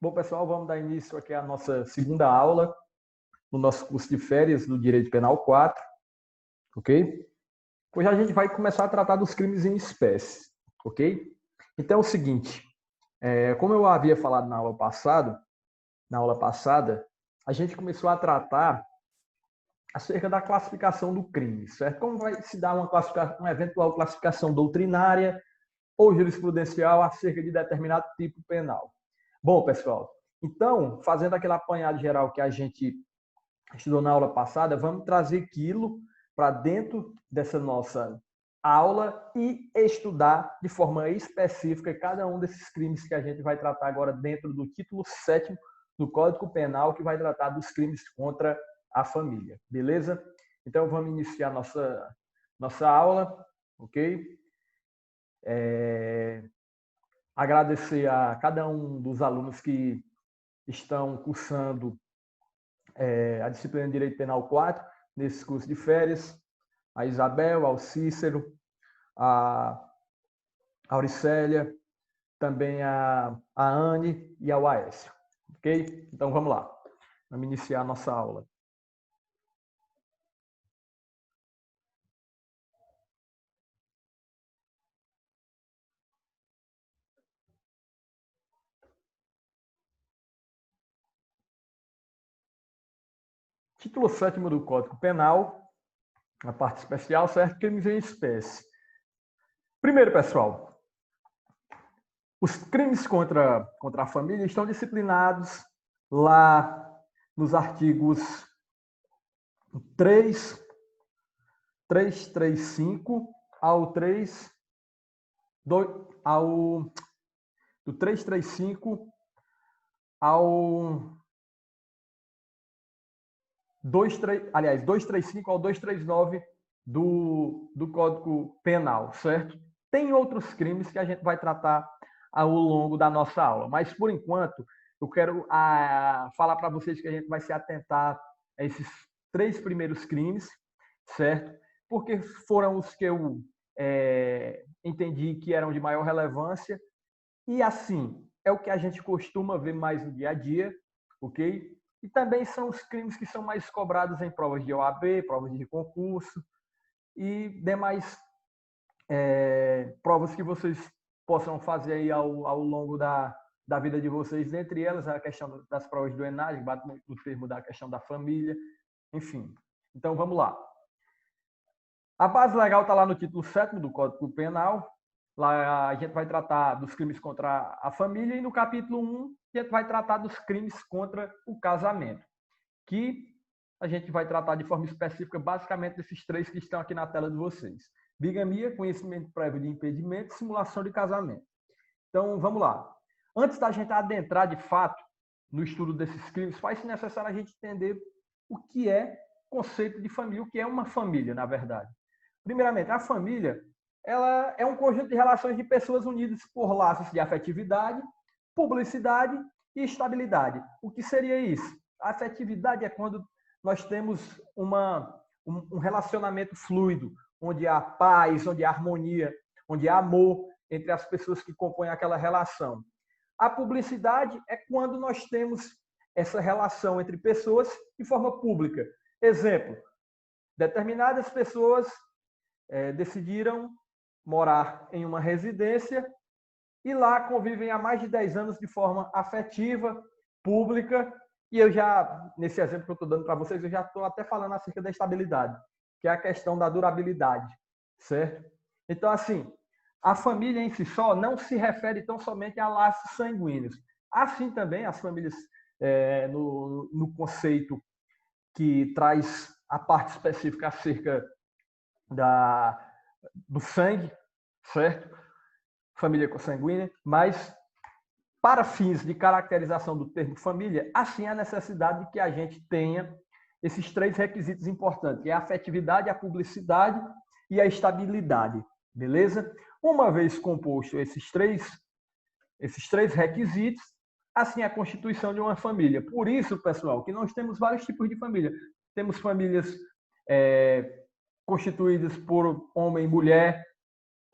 Bom, pessoal, vamos dar início aqui à nossa segunda aula no nosso curso de férias do Direito Penal 4, ok? Hoje a gente vai começar a tratar dos crimes em espécie, ok? Então é o seguinte, como eu havia falado na aula passada, a gente começou a tratar acerca da classificação do crime, certo? Como vai se dar uma eventual classificação doutrinária ou jurisprudencial acerca de determinado tipo penal. Bom, pessoal, então, fazendo aquele apanhado geral que a gente estudou na aula passada, vamos trazer aquilo para dentro dessa nossa aula e estudar de forma específica cada um desses crimes que a gente vai tratar agora dentro do título 7º do Código Penal, que vai tratar dos crimes contra a família, beleza? Então, vamos iniciar nossa aula, ok? Agradecer a cada um dos alunos que estão cursando a disciplina de Direito Penal 4, nesse curso de férias, a Isabel, ao Cícero, a Auricélia, também a Anne e ao Aécio. Ok? Então, vamos lá. Vamos iniciar a nossa aula. Título 7º do Código Penal, a parte especial, certo? Crimes em espécie. Primeiro, pessoal, os crimes contra a família estão disciplinados lá nos artigos 335 ao 335 ao 235 ao 239 do Código Penal, certo? Tem outros crimes que a gente vai tratar ao longo da nossa aula, mas por enquanto eu quero falar para vocês que a gente vai se atentar a esses 3 primeiros crimes, certo? Porque foram os que eu entendi que eram de maior relevância e, assim, é o que a gente costuma ver mais no dia a dia, ok? E também são os crimes que são mais cobrados em provas de OAB, provas de concurso e demais provas que vocês possam fazer aí ao longo da vida de vocês, dentre elas a questão das provas do ENAD, bate no termo da questão da família, enfim. Então, vamos lá. A base legal está lá no título 7º do Código Penal. Lá a gente vai tratar dos crimes contra a família e no capítulo 1 a gente vai tratar dos crimes contra o casamento, que a gente vai tratar de forma específica basicamente desses 3 que estão aqui na tela de vocês. Bigamia, conhecimento prévio de impedimento, simulação de casamento. Então, vamos lá. Antes da gente adentrar de fato no estudo desses crimes, faz-se necessário a gente entender o que é conceito de família, o que é uma família, na verdade. Primeiramente, a família ela é um conjunto de relações de pessoas unidas por laços de afetividade, publicidade e estabilidade. O que seria isso? A afetividade é quando nós temos um relacionamento fluido, onde há paz, onde há harmonia, onde há amor entre as pessoas que compõem aquela relação. A publicidade é quando nós temos essa relação entre pessoas de forma pública. Exemplo, determinadas pessoas decidiram morar em uma residência e lá convivem há mais de 10 anos de forma afetiva, pública, e eu já, nesse exemplo que eu estou dando para vocês, eu já estou até falando acerca da estabilidade, que é a questão da durabilidade, certo? Então, assim, a família em si só não se refere tão somente a laços sanguíneos. Assim também, as famílias, no conceito que traz a parte específica acerca do sangue, certo? Família consanguínea, mas para fins de caracterização do termo família, assim há necessidade de que a gente tenha esses 3 requisitos importantes, que é a afetividade, a publicidade e a estabilidade, beleza? Uma vez composto esses três requisitos, assim a constituição de uma família. Por isso, pessoal, que nós temos vários tipos de família. Temos famílias constituídas por homem e mulher,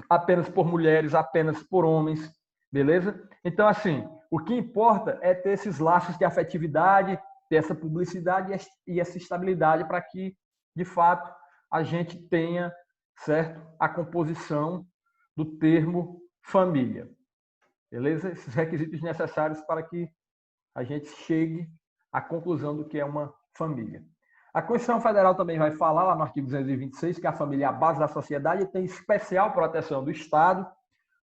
apenas por mulheres, apenas por homens, beleza? Então, assim, O que importa é ter esses laços de afetividade, ter essa publicidade e essa estabilidade para que, de fato, a gente tenha, certo, a composição do termo família. Beleza? Esses requisitos necessários para que a gente chegue à conclusão do que é uma família. A Constituição Federal também vai falar, lá no artigo 226, que a família é a base da sociedade e tem especial proteção do Estado,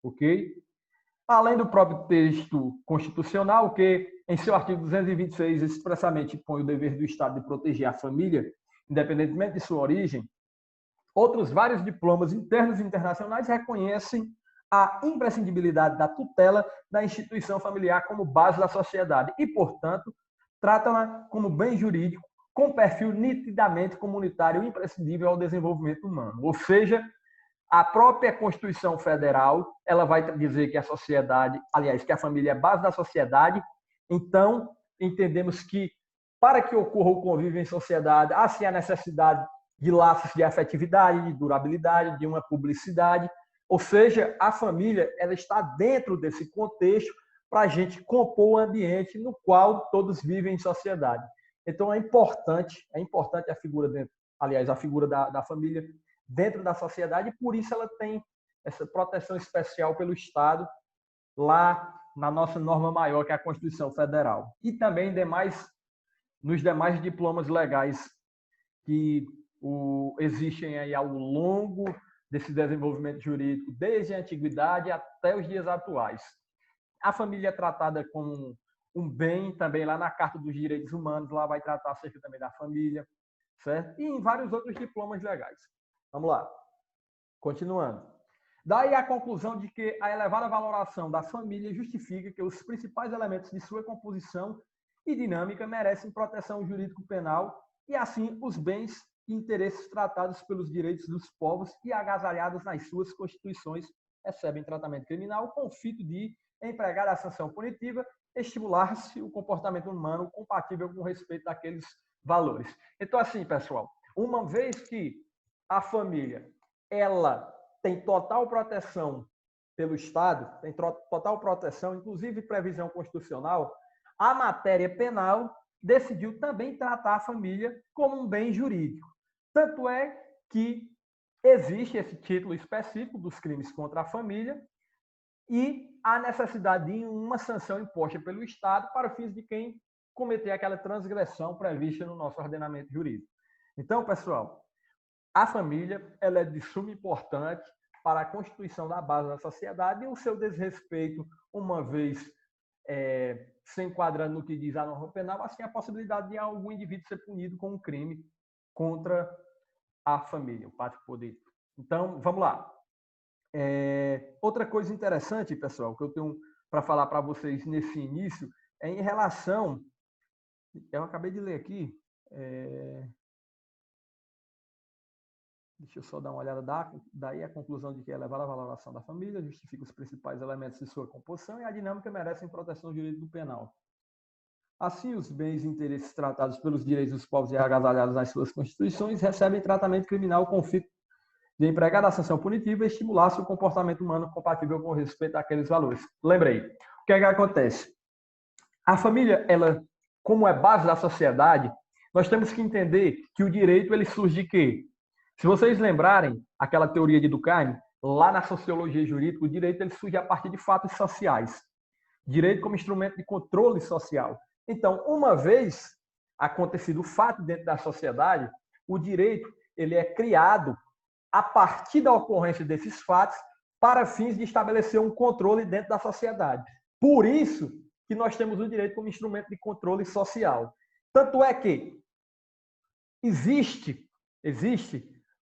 ok? Além do próprio texto constitucional, que em seu artigo 226 expressamente põe o dever do Estado de proteger a família, independentemente de sua origem, outros vários diplomas internos e internacionais reconhecem a imprescindibilidade da tutela da instituição familiar como base da sociedade e, portanto, tratam-na como bem jurídico com perfil nitidamente comunitário e imprescindível ao desenvolvimento humano. Ou seja, a própria Constituição Federal, ela vai dizer que a sociedade, aliás, que a família é a base da sociedade. Então, entendemos que para que ocorra o convívio em sociedade, há sim a necessidade de laços de afetividade, de durabilidade, de uma publicidade. Ou seja, a família ela está dentro desse contexto para a gente compor o ambiente no qual todos vivem em sociedade. Então, é importante a figura dentro, aliás, a figura da família dentro da sociedade, e por isso ela tem essa proteção especial pelo Estado lá na nossa norma maior, que é a Constituição Federal. E também nos demais diplomas legais que existem aí ao longo desse desenvolvimento jurídico, desde a antiguidade até os dias atuais. A família é tratada como um bem, também lá na Carta dos Direitos Humanos, lá vai tratar acerca também da família, certo? E em vários outros diplomas legais. Vamos lá. Continuando. Daí a conclusão de que a elevada valoração da família justifica que os principais elementos de sua composição e dinâmica merecem proteção jurídico-penal e, assim, os bens e interesses tratados pelos direitos dos povos e agasalhados nas suas constituições recebem tratamento criminal com o fito de empregar a sanção punitiva, estimular-se o comportamento humano compatível com o respeito daqueles valores. Então, assim, pessoal, uma vez que a família ela tem total proteção pelo Estado, tem total proteção, inclusive previsão constitucional, a matéria penal decidiu também tratar a família como um bem jurídico. Tanto é que existe esse título específico dos crimes contra a família e a necessidade de uma sanção imposta pelo Estado para fins de quem cometer aquela transgressão prevista no nosso ordenamento jurídico. Então, pessoal, a família ela é de suma importância para a constituição da base da sociedade e o seu desrespeito, uma vez se enquadrando no que diz a norma penal, assim a possibilidade de algum indivíduo ser punido com um crime contra a família, o pátrio poder. Então, vamos lá. Outra coisa interessante, pessoal, que eu tenho para falar para vocês nesse início, é em relação... Eu acabei de ler aqui... Deixa eu só dar uma olhada. Daí a conclusão de que elevar a valoração da família justifica os principais elementos de sua composição e a dinâmica merecem proteção jurídica penal. Assim, os bens e interesses tratados pelos direitos dos povos e agasalhados nas suas constituições recebem tratamento criminal com o fito de empregar a sanção punitiva e estimular-se o comportamento humano compatível com o respeito àqueles valores. Lembrei. O que é que acontece? A família, ela, como é base da sociedade, nós temos que entender que o direito ele surge de quê? Se vocês lembrarem aquela teoria de Durkheim, lá na sociologia jurídica, o direito ele surge a partir de fatos sociais. Direito como instrumento de controle social. Então, uma vez acontecido o fato dentro da sociedade, o direito ele é criado a partir da ocorrência desses fatos para fins de estabelecer um controle dentro da sociedade. Por isso que nós temos o direito como instrumento de controle social. Tanto é que existe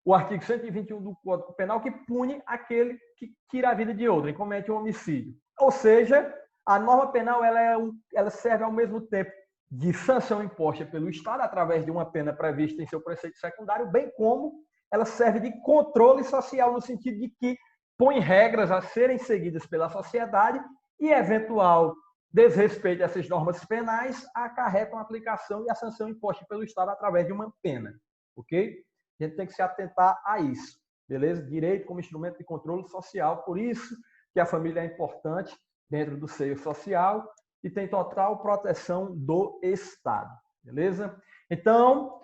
o artigo 121 do Código Penal que pune aquele que tira a vida de outro e comete um homicídio. Ou seja, a norma penal ela serve ao mesmo tempo de sanção imposta pelo Estado através de uma pena prevista em seu preceito secundário, bem como ela serve de controle social no sentido de que põe regras a serem seguidas pela sociedade e eventual desrespeito a essas normas penais acarretam a aplicação e a sanção imposta pelo Estado através de uma pena. Ok? A gente tem que se atentar a isso, beleza? Direito como instrumento de controle social, por isso que a família é importante dentro do seio social e tem total proteção do Estado. Beleza? Então,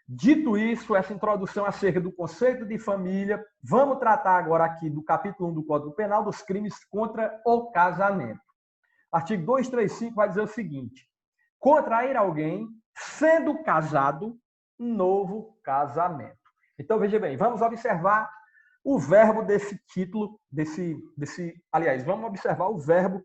dito isso, essa introdução acerca do conceito de família, vamos tratar agora aqui do capítulo 1 do Código Penal, dos crimes contra o casamento. Artigo 235 vai dizer o seguinte: contrair alguém sendo casado, novo casamento. Então, veja bem, vamos observar o verbo desse título, aliás, vamos observar o verbo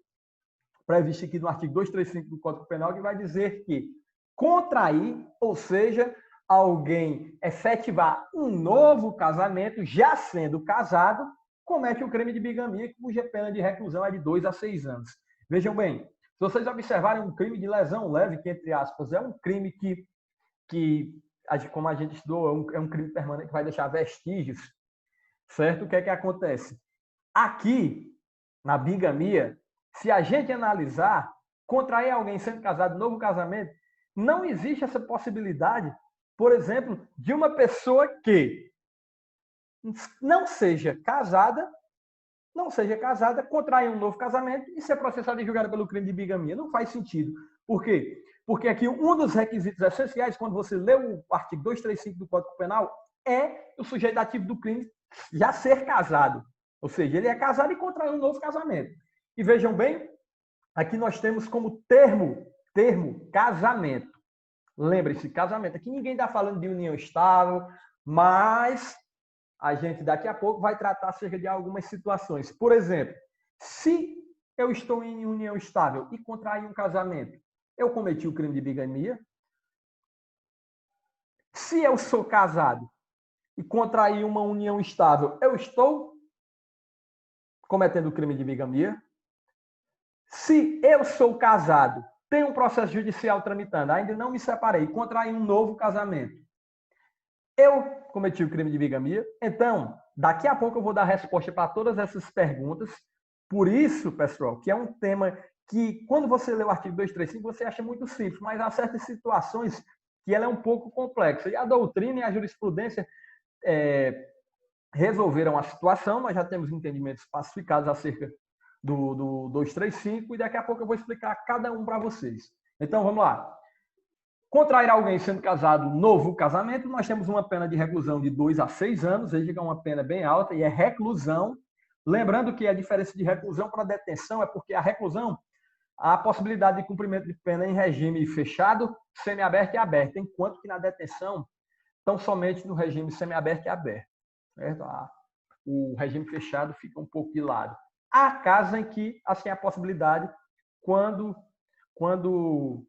previsto aqui no artigo 235 do Código Penal, que vai dizer que contrair, ou seja, alguém efetivar um novo casamento, já sendo casado, comete o crime de bigamia, cuja pena de reclusão é de 2 a 6 anos. Vejam bem, se vocês observarem um crime de lesão leve, que, entre aspas, é um crime que como a gente estudou, é um crime permanente que vai deixar vestígios, certo? O que é que acontece? Aqui, na bigamia, se a gente analisar, contrair alguém sendo casado, novo casamento, não existe essa possibilidade, por exemplo, de uma pessoa que não seja casada, contrair um novo casamento e ser processada e julgada pelo crime de bigamia. Não faz sentido. Por quê? Porque aqui um dos requisitos essenciais, quando você lê o artigo 235 do Código Penal, é o sujeito ativo do crime já ser casado. Ou seja, ele é casado e contrai um novo casamento. E vejam bem, aqui nós temos como termo casamento. Lembre-se, casamento. Aqui ninguém está falando de união estável, mas a gente daqui a pouco vai tratar acerca de algumas situações. Por exemplo, se eu estou em união estável e contraí um casamento, eu cometi o crime de bigamia. Se eu sou casado e contraí uma união estável, eu estou cometendo o crime de bigamia. Se eu sou casado, tenho um processo judicial tramitando, ainda não me separei, contraí um novo casamento, eu cometi o crime de bigamia. Então, daqui a pouco eu vou dar resposta para todas essas perguntas. Por isso, pessoal, que é um tema que, quando você lê o artigo 235, você acha muito simples, mas há certas situações que ela é um pouco complexa. E a doutrina e a jurisprudência resolveram a situação, nós já temos entendimentos pacificados acerca do 235, e daqui a pouco eu vou explicar cada um para vocês. Então, vamos lá. Contrair alguém sendo casado, novo casamento, nós temos uma pena de reclusão de 2 a 6 anos, veja que é uma pena bem alta, e é reclusão. Lembrando que a diferença de reclusão para detenção é porque a reclusão, há a possibilidade de cumprimento de pena em regime fechado, semiaberto e aberto, enquanto que na detenção, tão somente no regime semiaberto e aberto. Certo? O regime fechado fica um pouco de lado. Há casos em que, assim, a possibilidade, quando o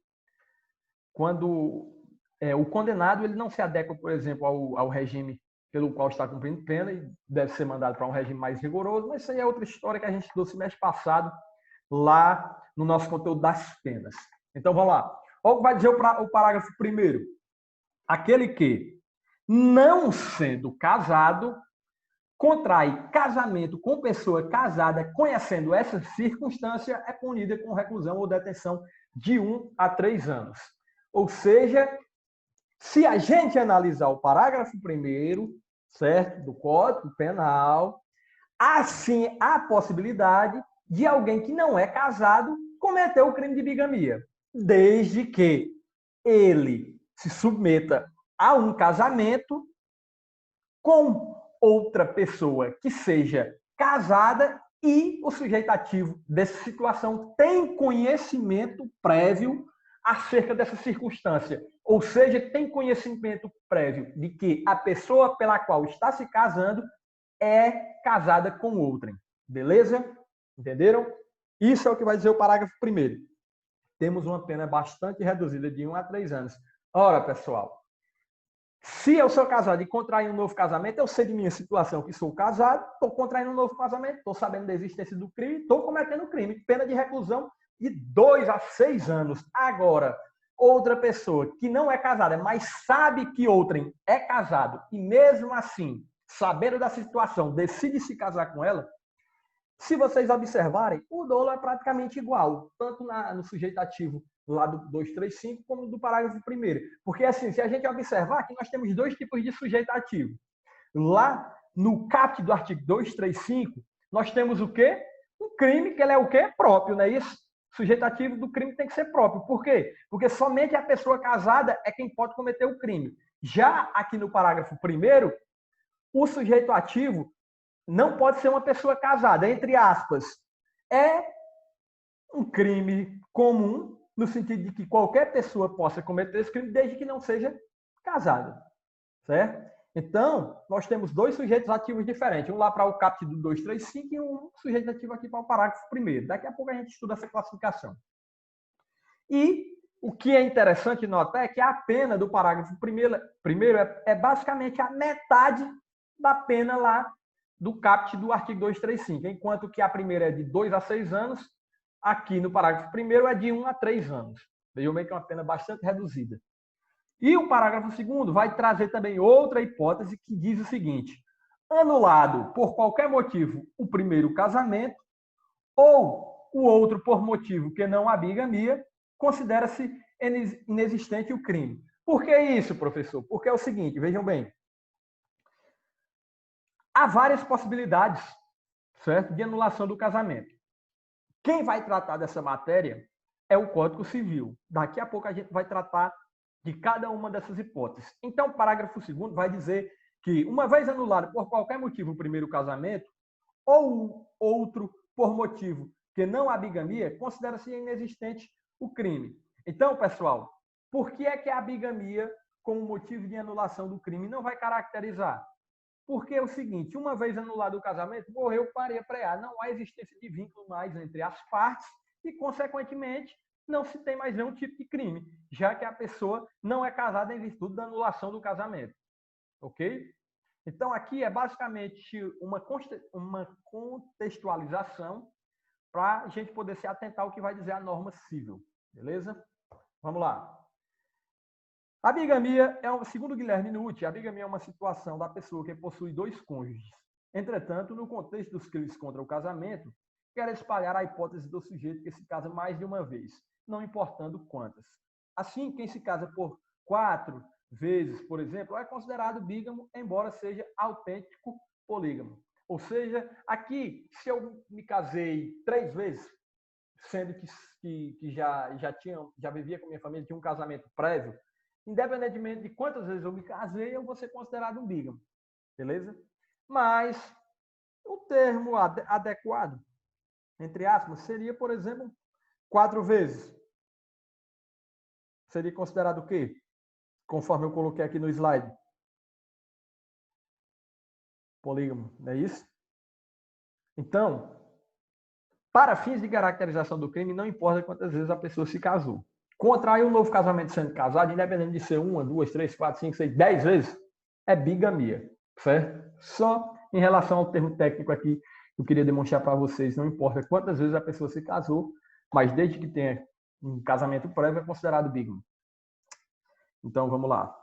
condenado ele não se adequa, por exemplo, ao regime pelo qual está cumprindo pena e deve ser mandado para um regime mais rigoroso, mas isso aí é outra história que a gente estudou semestre passado lá no nosso conteúdo das penas. Então, vamos lá. Olha o que vai dizer o parágrafo 1º. Aquele que, não sendo casado, contrai casamento com pessoa casada, conhecendo essa circunstância, é punida com reclusão ou detenção de 1 a 3 anos. Ou seja, se a gente analisar o parágrafo 1º, certo, do Código Penal, assim há a possibilidade de alguém que não é casado cometer o crime de bigamia, desde que ele se submeta a um casamento com outra pessoa que seja casada e o sujeito ativo dessa situação tem conhecimento prévio acerca dessa circunstância. Ou seja, tem conhecimento prévio de que a pessoa pela qual está se casando é casada com outrem. Beleza? Entenderam? Isso é o que vai dizer o parágrafo 1º. Temos uma pena bastante reduzida de 1 a 3 anos. Ora, pessoal, se eu sou casado e contrair um novo casamento, eu sei de minha situação que sou casado, estou contraindo um novo casamento, estou sabendo da existência do crime, estou cometendo crime. Pena de reclusão de 2 a 6 anos. Agora, outra pessoa que não é casada, mas sabe que outrem é casado, e mesmo assim, sabendo da situação, decide se casar com ela, se vocês observarem, o dolo é praticamente igual, tanto no sujeito ativo lá do 235, como do parágrafo 1º. Porque, assim, se a gente observar, aqui nós temos 2 tipos de sujeito ativo. Lá no caput do artigo 235, nós temos o quê? Um crime que ele é o quê? Próprio, não é isso? O sujeito ativo do crime tem que ser próprio. Por quê? Porque somente a pessoa casada é quem pode cometer o crime. Já aqui no parágrafo 1º, o sujeito ativo não pode ser uma pessoa casada, entre aspas. É um crime comum, no sentido de que qualquer pessoa possa cometer esse crime, desde que não seja casada. Certo? Então, nós temos dois sujeitos ativos diferentes. Um lá para o caput do 235 e um sujeito ativo aqui para o parágrafo 1º. Daqui a pouco a gente estuda essa classificação. E o que é interessante notar é que a pena do parágrafo 1º é basicamente a metade da pena lá do caput do artigo 235, enquanto que a primeira é de 2 a 6 anos, aqui no parágrafo 1º é de 1 a 3 anos. Vejam bem que é uma pena bastante reduzida. E o parágrafo 2º vai trazer também outra hipótese que diz o seguinte: anulado por qualquer motivo o primeiro casamento ou o outro por motivo que não a bigamia, considera-se inexistente o crime. Por que isso, professor? Porque é o seguinte, vejam bem, há várias possibilidades, certo, de anulação do casamento. Quem vai tratar dessa matéria é o Código Civil. Daqui a pouco a gente vai tratar de cada uma dessas hipóteses. Então, o parágrafo 2º vai dizer que, uma vez anulado por qualquer motivo o primeiro casamento, ou outro por motivo que não a bigamia, considera-se inexistente o crime. Então, pessoal, por que é que a bigamia, como motivo de anulação do crime, não vai caracterizar? Porque é o seguinte, uma vez anulado o casamento, morreu paria preá, não há existência de vínculo mais entre as partes e, consequentemente, não se tem mais nenhum tipo de crime, já que a pessoa não é casada em virtude da anulação do casamento. Ok? Então, aqui é basicamente uma contextualização para a gente poder se atentar ao que vai dizer a norma civil. Beleza? Vamos lá. A bigamia segundo Guilherme Nutti, a bigamia é uma situação da pessoa que possui dois cônjuges. Entretanto, no contexto dos crimes contra o casamento, quer espalhar a hipótese do sujeito que se casa mais de uma vez, não importando quantas. Assim, quem se casa por 4 vezes, por exemplo, é considerado bígamo, embora seja autêntico polígamo. Ou seja, aqui, se eu me casei 3 vezes, sendo que já vivia com minha família, tinha um casamento prévio, independentemente de quantas vezes eu me casei, eu vou ser considerado um bígamo. Beleza? Mas o termo adequado, entre aspas, seria, por exemplo, 4 vezes. Seria considerado o quê? Conforme eu coloquei aqui no slide. Polígamo, não é isso? Então, para fins de caracterização do crime, não importa quantas vezes a pessoa se casou. Contrair um novo casamento sendo casado, independente de ser 1, 2, 3, 4, 5, 6, 10 vezes, é bigamia, certo? Só em relação ao termo técnico aqui, eu queria demonstrar para vocês, não importa quantas vezes a pessoa se casou, mas desde que tenha um casamento prévio, é considerado bígamo. Então, vamos lá.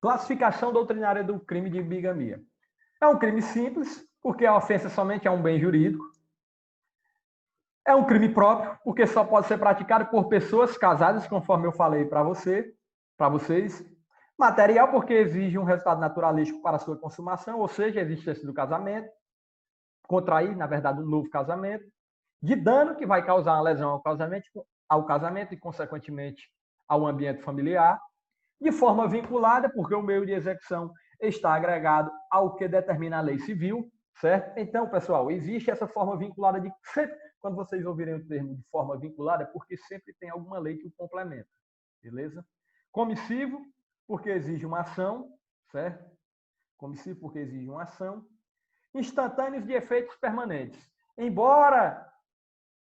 Classificação doutrinária do crime de bigamia. É um crime simples, porque a ofensa somente é um bem jurídico. É um crime próprio, porque só pode ser praticado por pessoas casadas, conforme eu falei para vocês. Material, porque exige um resultado naturalístico para a sua consumação, ou seja, a existência do casamento. Contrair, na verdade, um novo casamento. De dano, que vai causar uma lesão ao casamento e, consequentemente, ao ambiente familiar. De forma vinculada, porque o meio de execução está agregado ao que determina a lei civil, certo? Então, pessoal, existe essa forma vinculada de sempre, quando vocês ouvirem o termo de forma vinculada, é porque sempre tem alguma lei que o complementa, beleza? Comissivo, porque exige uma ação, certo? Comissivo, porque exige uma ação. Instantâneos de efeitos permanentes. Embora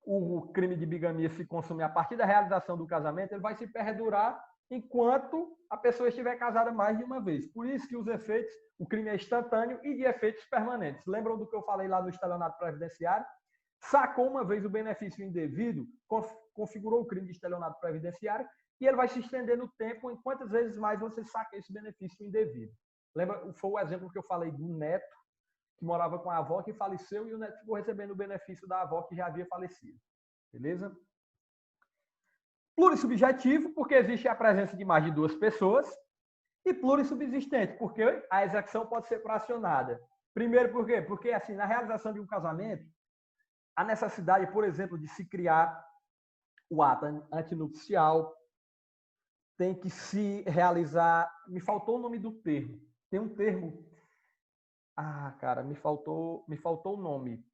o crime de bigamia se consumir a partir da realização do casamento, ele vai se perdurar enquanto a pessoa estiver casada mais de uma vez. Por isso que os efeitos, o crime é instantâneo e de efeitos permanentes. Lembram do que eu falei lá no estelionato previdenciário? Sacou uma vez o benefício indevido, configurou o crime de estelionato previdenciário e ele vai se estender no tempo em quantas vezes mais você saca esse benefício indevido. Lembra? Foi o exemplo que eu falei do neto, que morava com a avó, que faleceu, e o neto ficou recebendo o benefício da avó, que já havia falecido. Beleza? Plurissubjetivo, porque existe a presença de mais de duas pessoas. E plurissubsistente, porque a execução pode ser fracionada. Primeiro, por quê? Porque, assim, na realização de um casamento, a necessidade, por exemplo, de se criar o ato antinupcial, tem que se realizar... Me faltou o nome do termo. Tem um termo... Ah, cara, me faltou o nome.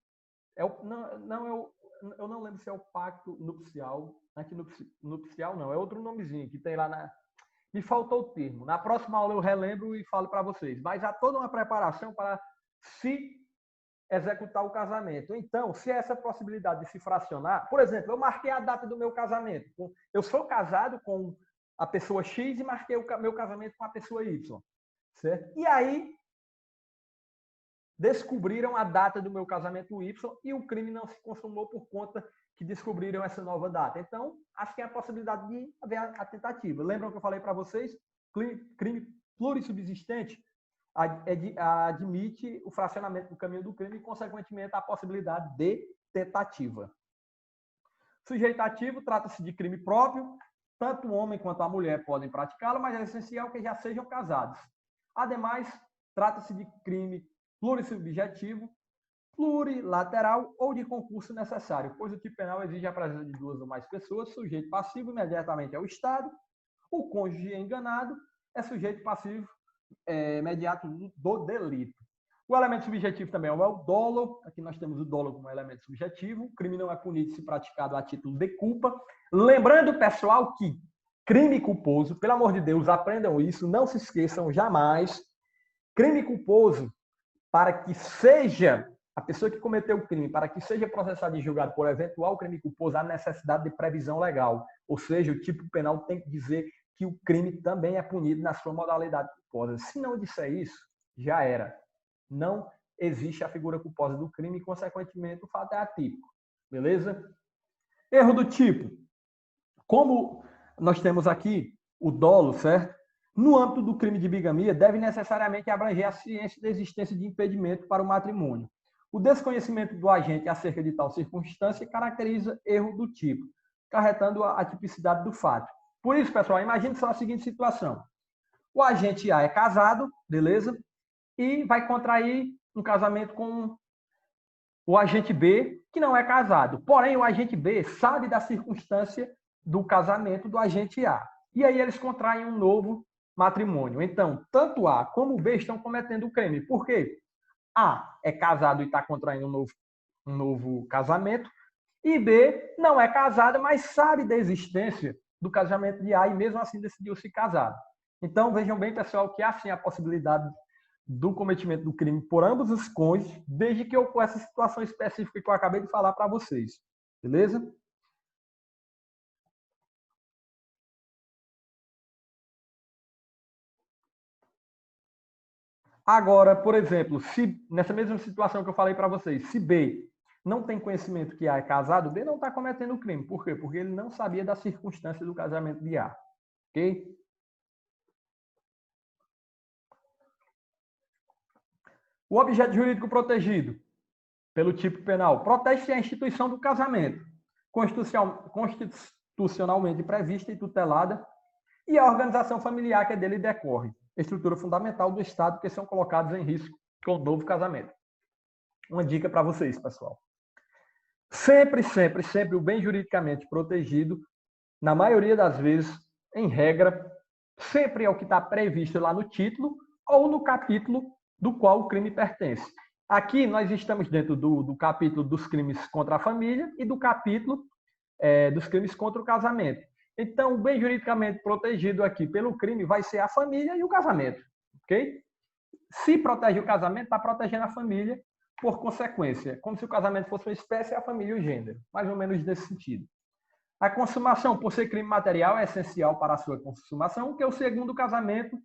Eu não lembro se é o pacto nupcial, antinupcial não, é outro nomezinho que tem lá na... Me faltou o termo. Na próxima aula eu relembro e falo para vocês. Mas há toda uma preparação para se executar o casamento. Então, se essa possibilidade de se fracionar... Por exemplo, eu marquei a data do meu casamento. Eu sou casado com a pessoa X e marquei o meu casamento com a pessoa Y. Certo? E aí, descobriram a data do meu casamento Y e o crime não se consumou por conta que descobriram essa nova data. Então, acho que é a possibilidade de haver a tentativa. Lembram que eu falei para vocês? Crime plurissubsistente admite o fracionamento do caminho do crime e, consequentemente, a possibilidade de tentativa. Sujeito ativo trata-se de crime próprio. Tanto o homem quanto a mulher podem praticá-lo, mas é essencial que já sejam casados. Ademais, trata-se de crime plurissubjetivo, plurilateral ou de concurso necessário, pois o tipo penal exige a presença de duas ou mais pessoas, sujeito passivo imediatamente ao Estado, o cônjuge enganado é sujeito passivo imediato do delito. O elemento subjetivo também é o dolo, aqui nós temos o dolo como elemento subjetivo, o crime não é punido se praticado a título de culpa. Lembrando, pessoal, que crime culposo, pelo amor de Deus, aprendam isso, não se esqueçam jamais, crime culposo, para que seja a pessoa que cometeu o crime, para que seja processado e julgado por eventual crime culposo, há necessidade de previsão legal. Ou seja, o tipo penal tem que dizer que o crime também é punido na sua modalidade culposa. Se não disser isso, já era. Não existe a figura culposa do crime e, consequentemente, o fato é atípico. Beleza? Erro do tipo. Como nós temos aqui o dolo, certo? No âmbito do crime de bigamia, deve necessariamente abranger a ciência da existência de impedimento para o matrimônio. O desconhecimento do agente acerca de tal circunstância caracteriza erro do tipo, acarretando a tipicidade do fato. Por isso, pessoal, imagine só a seguinte situação. O agente A é casado, beleza? E vai contrair um casamento com o agente B, que não é casado. Porém, o agente B sabe da circunstância do casamento do agente A. E aí eles contraem um novo matrimônio. Então, tanto A como B estão cometendo o crime. Por quê? A é casado e está contraindo um novo casamento, e B não é casada, mas sabe da existência do casamento de A e mesmo assim decidiu se casar. Então, vejam bem, pessoal, que há sim a possibilidade do cometimento do crime por ambos os cônjuges, desde que ocorra essa situação específica que eu acabei de falar para vocês. Beleza? Agora, por exemplo, se nessa mesma situação que eu falei para vocês, se B não tem conhecimento que A é casado, B não está cometendo o crime. Por quê? Porque ele não sabia da circunstância do casamento de A. Ok? O objeto jurídico protegido pelo tipo penal protege a instituição do casamento, constitucionalmente prevista e tutelada, e a organização familiar que dele decorre, estrutura fundamental do Estado que são colocados em risco com o novo casamento. Uma dica para vocês, pessoal. Sempre, sempre, sempre o bem juridicamente protegido, na maioria das vezes, em regra, sempre é o que está previsto lá no título ou no capítulo do qual o crime pertence. Aqui nós estamos dentro do capítulo dos crimes contra a família e do capítulo dos crimes contra o casamento. Então, o bem juridicamente protegido aqui pelo crime vai ser a família e o casamento. Ok? Se protege o casamento, está protegendo a família por consequência. Como se o casamento fosse uma espécie, a família e o gênero. Mais ou menos nesse sentido. A consumação, por ser crime material, é essencial para a sua consumação, que o segundo casamento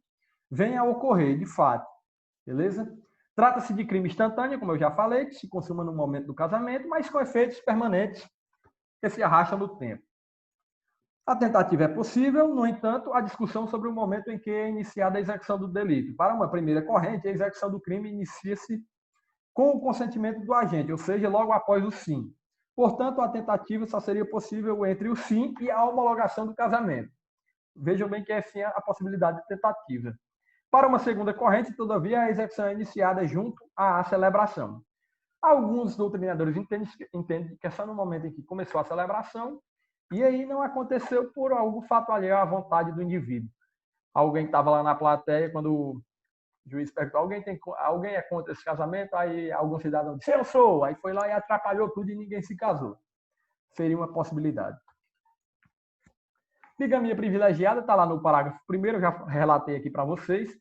venha a ocorrer, de fato. Beleza? Trata-se de crime instantâneo, como eu já falei, que se consuma no momento do casamento, mas com efeitos permanentes que se arrastam no tempo. A tentativa é possível, no entanto, a discussão sobre o momento em que é iniciada a execução do delito. Para uma primeira corrente, a execução do crime inicia-se com o consentimento do agente, ou seja, logo após o sim. Portanto, a tentativa só seria possível entre o sim e a homologação do casamento. Vejam bem que é sim a possibilidade de tentativa. Para uma segunda corrente, todavia, a execução é iniciada junto à celebração. Alguns doutrinadores entendem que é só no momento em que começou a celebração e aí não aconteceu por algum fato alheio à vontade do indivíduo. Alguém estava lá na plateia quando o juiz perguntou: alguém é contra esse casamento? Aí algum cidadão disse: eu sou. Aí foi lá e atrapalhou tudo e ninguém se casou. Seria uma possibilidade. Bigamia privilegiada está lá no parágrafo 1º, eu já relatei aqui para vocês.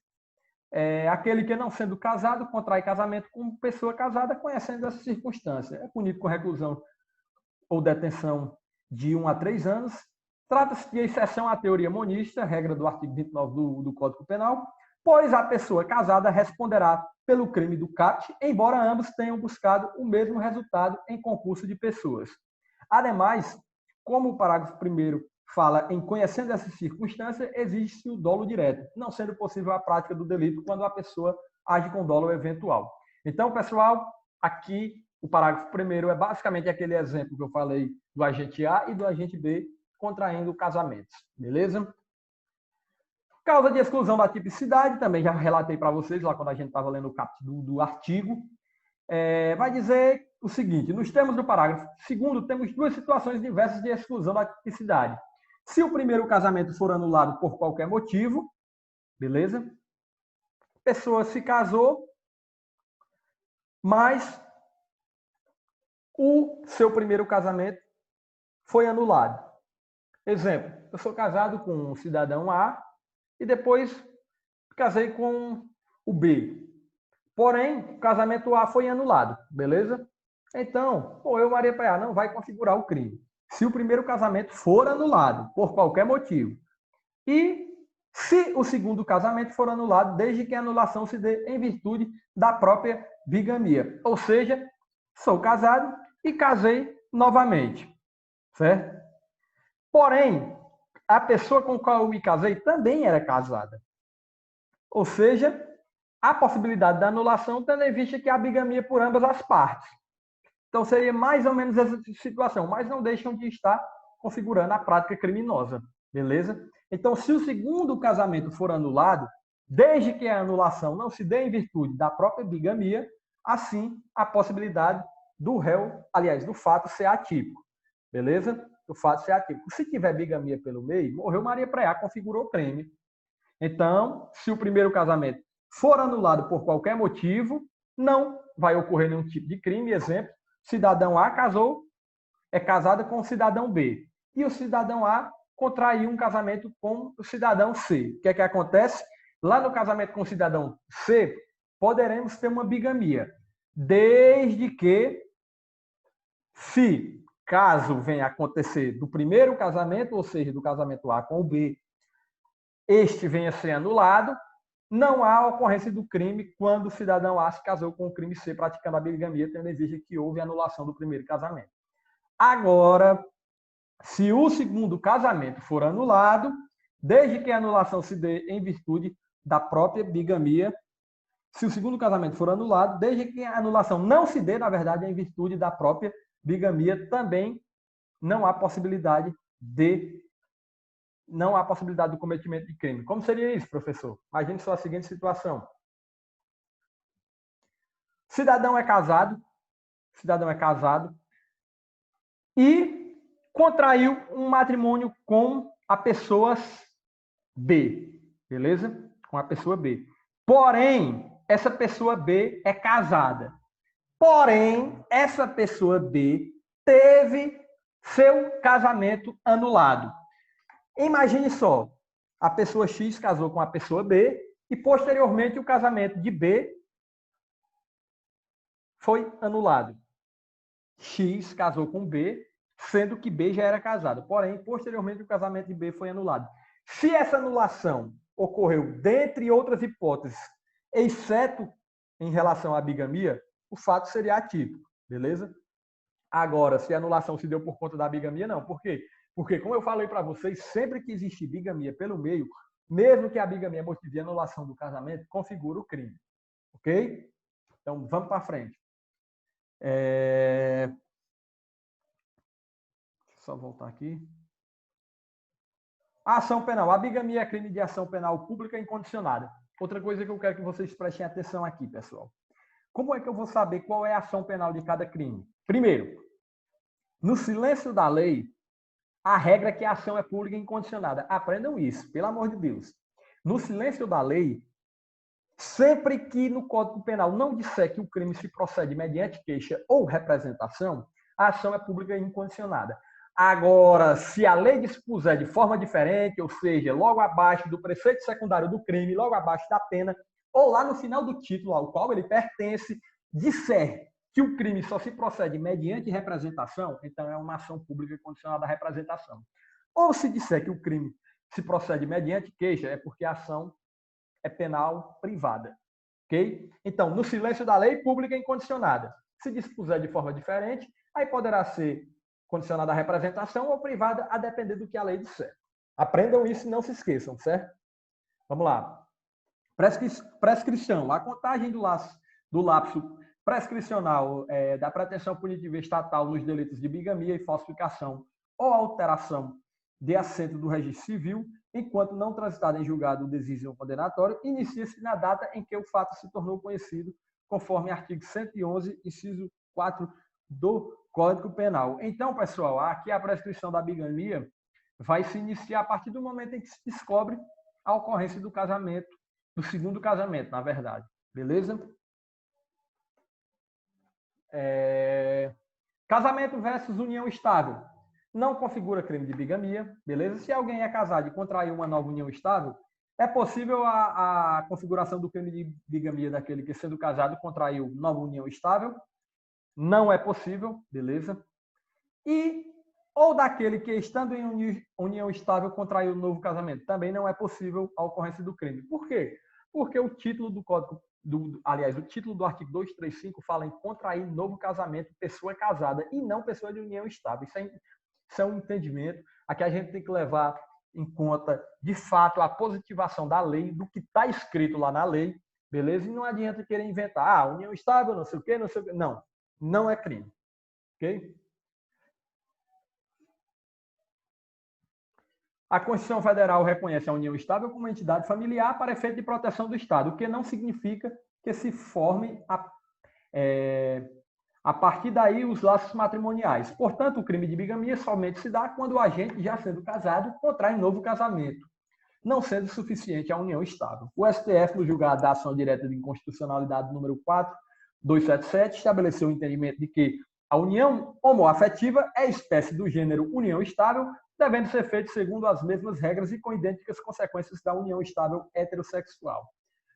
É aquele que, não sendo casado, contrai casamento com pessoa casada, conhecendo essa circunstância. É punido com reclusão ou detenção de 1 a 3 anos. Trata-se de exceção à teoria monista, regra do artigo 29 do Código Penal, pois a pessoa casada responderá pelo crime do caput, embora ambos tenham buscado o mesmo resultado em concurso de pessoas. Ademais, como o parágrafo 1º fala em conhecendo essa circunstância, existe o dolo direto, não sendo possível a prática do delito quando a pessoa age com dolo eventual. Então, pessoal, aqui o parágrafo 1º é basicamente aquele exemplo que eu falei do agente A e do agente B contraindo casamentos, beleza? Causa de exclusão da tipicidade, também já relatei para vocês lá quando a gente estava lendo o caput do artigo. Vai dizer o seguinte: nos termos do parágrafo 2º, temos duas situações diversas de exclusão da tipicidade. Se o primeiro casamento for anulado por qualquer motivo, beleza? A pessoa se casou, mas o seu primeiro casamento foi anulado. Exemplo: eu sou casado com um cidadão A e depois casei com o B. Porém, o casamento A foi anulado, beleza? Então, eu, Maria Paiá, não vai configurar o crime. Se o primeiro casamento for anulado por qualquer motivo. E se o segundo casamento for anulado, desde que a anulação se dê em virtude da própria bigamia. Ou seja, sou casado e casei novamente, certo? Porém, a pessoa com a qual eu me casei também era casada. Ou seja, a possibilidade da anulação, tendo em vista que há bigamia por ambas as partes. Então, seria mais ou menos essa situação, mas não deixam de estar configurando a prática criminosa, beleza? Então, se o segundo casamento for anulado, desde que a anulação não se dê em virtude da própria bigamia, assim, a possibilidade do réu, aliás, do fato ser atípico, beleza? Do fato ser atípico. Se tiver bigamia pelo meio, morreu Maria Preá, configurou o crime. Então, se o primeiro casamento for anulado por qualquer motivo, não vai ocorrer nenhum tipo de crime. Exemplo: cidadão A é casado com o cidadão B. E o cidadão A contraiu um casamento com o cidadão C. O que é que acontece? Lá no casamento com o cidadão C, poderemos ter uma bigamia. Desde que, se caso venha a acontecer do primeiro casamento, ou seja, do casamento A com o B, este venha a ser anulado, não há ocorrência do crime quando o cidadão A se casou com o crime C, praticando a bigamia, tendo em vista que houve anulação do primeiro casamento. Agora, se o segundo casamento for anulado, desde que a anulação se dê em virtude da própria bigamia, se o segundo casamento for anulado, desde que a anulação não se dê, na verdade, em virtude da própria bigamia, também não há possibilidade do cometimento de crime. Como seria isso, professor? Imagine só a seguinte situação. Cidadão é casado e contraiu um matrimônio com a pessoa B, beleza? Com a pessoa B. Porém, essa pessoa B é casada. Porém, essa pessoa B teve seu casamento anulado. Imagine só, a pessoa X casou com a pessoa B e, posteriormente, o casamento de B foi anulado. X casou com B, sendo que B já era casado. Porém, posteriormente, o casamento de B foi anulado. Se essa anulação ocorreu, dentre outras hipóteses, exceto em relação à bigamia, o fato seria atípico, beleza? Agora, se a anulação se deu por conta da bigamia, não. Por quê? Porque, como eu falei para vocês, sempre que existe bigamia pelo meio, mesmo que a bigamia motive a anulação do casamento, configura o crime. Ok? Então, vamos para frente. Só voltar aqui. A ação penal. A bigamia é crime de ação penal pública incondicionada. Outra coisa que eu quero que vocês prestem atenção aqui, pessoal. Como é que eu vou saber qual é a ação penal de cada crime? Primeiro, no silêncio da lei, a regra é que a ação é pública e incondicionada. Aprendam isso, pelo amor de Deus. No silêncio da lei, sempre que no Código Penal não disser que o crime se procede mediante queixa ou representação, a ação é pública e incondicionada. Agora, se a lei dispuser de forma diferente, ou seja, logo abaixo do preceito secundário do crime, logo abaixo da pena, ou lá no final do título ao qual ele pertence, disser que o crime só se procede mediante representação, então é uma ação pública condicionada à representação. Ou se disser que o crime se procede mediante queixa, é porque a ação é penal privada. Ok? Então, no silêncio da lei, pública incondicionada. Se dispuser de forma diferente, aí poderá ser condicionada à representação ou privada, a depender do que a lei disser. Aprendam isso e não se esqueçam, certo? Vamos lá. Prescrição. A contagem do lapso prescricional da pretensão punitiva estatal nos delitos de bigamia e falsificação ou alteração de assento do registro civil, enquanto não transitado em julgado o desígnio condenatório, inicia-se na data em que o fato se tornou conhecido, conforme artigo 111, inciso 4 do Código Penal. Então, pessoal, aqui a prescrição da bigamia vai se iniciar a partir do momento em que se descobre a ocorrência do casamento, do segundo casamento, na verdade. Beleza? Casamento versus união estável. Não configura crime de bigamia, beleza? Se alguém é casado e contraiu uma nova união estável, é possível a configuração do crime de bigamia daquele que, sendo casado, contraiu nova união estável? Não é possível, beleza? Ou daquele que, estando em união estável, contraiu um novo casamento. Também não é possível a ocorrência do crime. Por quê? Porque o título do Código, o título do artigo 235 fala em contrair novo casamento, pessoa casada, e não pessoa de união estável. Isso é um entendimento a que a gente tem que levar em conta, de fato, a positivação da lei, do que está escrito lá na lei, beleza? E não adianta querer inventar, união estável, não sei o quê, não sei o quê. Não, não é crime. Ok? A Constituição Federal reconhece a união estável como entidade familiar para efeito de proteção do Estado, o que não significa que se forme a partir daí os laços matrimoniais. Portanto, o crime de bigamia somente se dá quando o agente, já sendo casado, contrai um novo casamento, não sendo suficiente a união estável. O STF, no julgado da ação direta de inconstitucionalidade número 4.277, estabeleceu o entendimento de que a união homoafetiva é espécie do gênero união estável, devendo ser feita segundo as mesmas regras e com idênticas consequências da união estável heterossexual.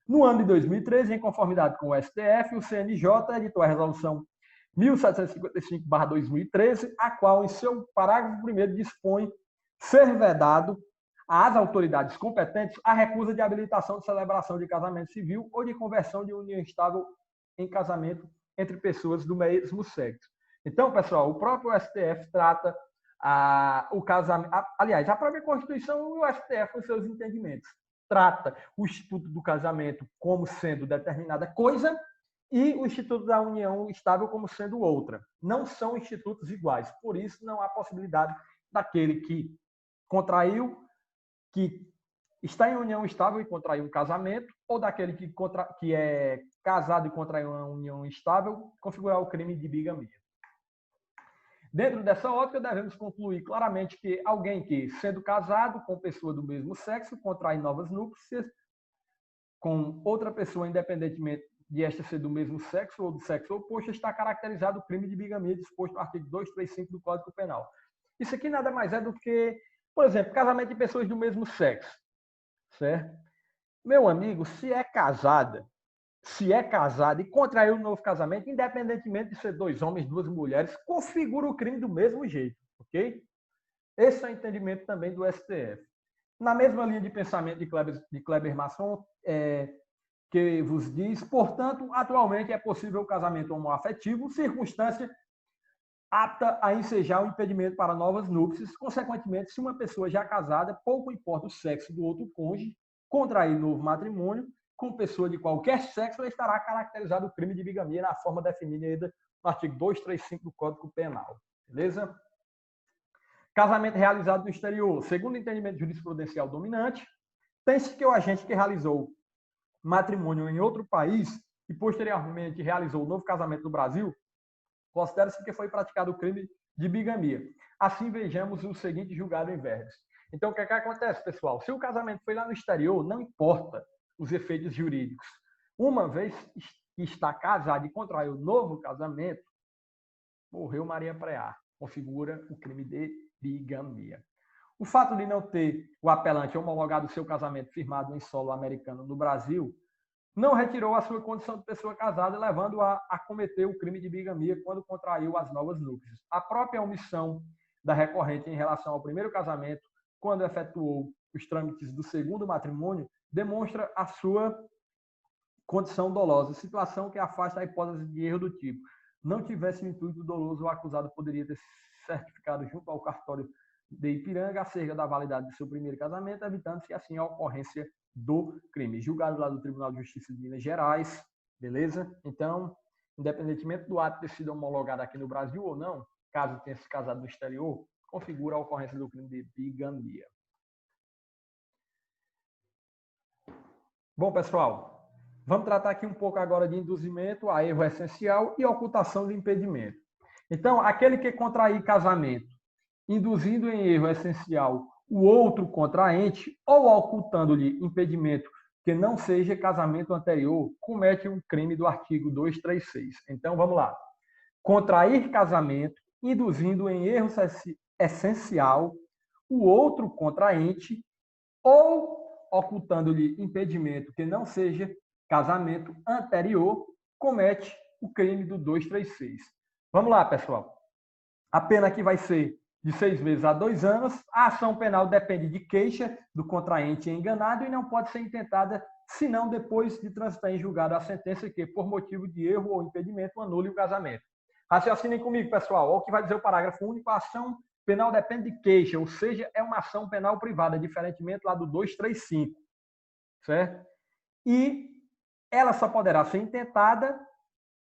No ano de 2013, em conformidade com o STF, o CNJ editou a resolução 1755/2013, a qual, em seu parágrafo 1º, dispõe ser vedado às autoridades competentes a recusa de habilitação de celebração de casamento civil ou de conversão de união estável em casamento entre pessoas do mesmo sexo. Então, pessoal, o próprio STF trata o casamento... Aliás, a própria Constituição e o STF, com seus entendimentos, trata o instituto do casamento como sendo determinada coisa e o Instituto da União Estável como sendo outra. Não são institutos iguais. Por isso, não há possibilidade daquele que contraiu, que está em união estável e contraiu um casamento, ou daquele que é casado e contraiu uma união estável, configurar o crime de bigamia. Dentro dessa ótica, devemos concluir claramente que alguém que, sendo casado com pessoa do mesmo sexo, contrai novas núpcias com outra pessoa, independentemente de esta ser do mesmo sexo ou do sexo oposto, está caracterizado o crime de bigamia disposto no artigo 235 do Código Penal. Isso aqui nada mais é do que, por exemplo, casamento de pessoas do mesmo sexo, certo? Meu amigo, se é casada e contrair um novo casamento, independentemente de ser dois homens, duas mulheres, configura o crime do mesmo jeito, ok? Esse é o entendimento também do STF. Na mesma linha de pensamento de Kleber Masson, que vos diz, portanto, atualmente é possível o casamento homoafetivo, circunstância apta a ensejar o impedimento para novas núpcias. Consequentemente, se uma pessoa já casada, pouco importa o sexo do outro cônjuge, contrair novo matrimônio com pessoa de qualquer sexo, ela estará caracterizado o crime de bigamia na forma definida no artigo 235 do Código Penal. Beleza? Casamento realizado no exterior. Segundo o entendimento jurisprudencial dominante, tem-se que o agente que realizou matrimônio em outro país e posteriormente realizou o novo casamento no Brasil, considera-se que foi praticado o crime de bigamia. Assim, vejamos o seguinte julgado em verbis. Então, o que acontece, pessoal? Se o casamento foi lá no exterior, não importa os efeitos jurídicos. Uma vez que está casado e contraiu o novo casamento, morreu Maria Preá. Configura o crime de bigamia. O fato de não ter o apelante homologado o seu casamento firmado em solo americano no Brasil não retirou a sua condição de pessoa casada, levando-o a cometer o crime de bigamia quando contraiu as novas núpcias. A própria omissão da recorrente em relação ao primeiro casamento, quando efetuou os trâmites do segundo matrimônio, demonstra a sua condição dolosa, situação que afasta a hipótese de erro do tipo: não tivesse o intuito doloso, o acusado poderia ter certificado junto ao cartório de Ipiranga acerca da validade do seu primeiro casamento, evitando-se assim a ocorrência do crime. Julgado lá do Tribunal de Justiça de Minas Gerais, beleza? Então, independentemente do ato ter sido homologado aqui no Brasil ou não, caso tenha se casado no exterior, configura a ocorrência do crime de bigamia. Bom, pessoal, vamos tratar aqui um pouco agora de induzimento a erro essencial e ocultação de impedimento. Então, aquele que contrair casamento induzindo em erro essencial o outro contraente ou ocultando-lhe impedimento que não seja casamento anterior, comete um crime do artigo 236. Então, vamos lá. Contrair casamento induzindo em erro essencial o outro contraente ou ocultando-lhe impedimento que não seja casamento anterior, comete o crime do 236. Vamos lá, pessoal. A pena aqui vai ser de 6 meses a 2 anos. A ação penal depende de queixa do contraente enganado e não pode ser intentada senão depois de transitar em julgado a sentença que, por motivo de erro ou impedimento, anule o casamento. Raciocinem comigo, pessoal. Olha o que vai dizer o parágrafo único. A ação penal depende de queixa, ou seja, é uma ação penal privada, diferentemente lá do 235, certo? E ela só poderá ser intentada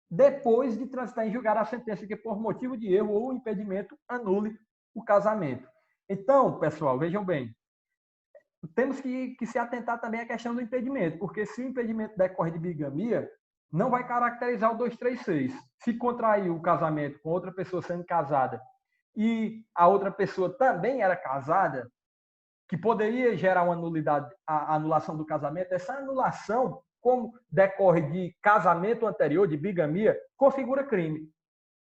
depois de transitar em julgado a sentença que, por motivo de erro ou impedimento, anule o casamento. Então, pessoal, vejam bem, temos que se atentar também à questão do impedimento, porque se o impedimento decorre de bigamia, não vai caracterizar o 236. Se contrair o casamento com outra pessoa sendo casada e a outra pessoa também era casada, que poderia gerar uma nulidade, a anulação do casamento, essa anulação, como decorre de casamento anterior, de bigamia, configura crime.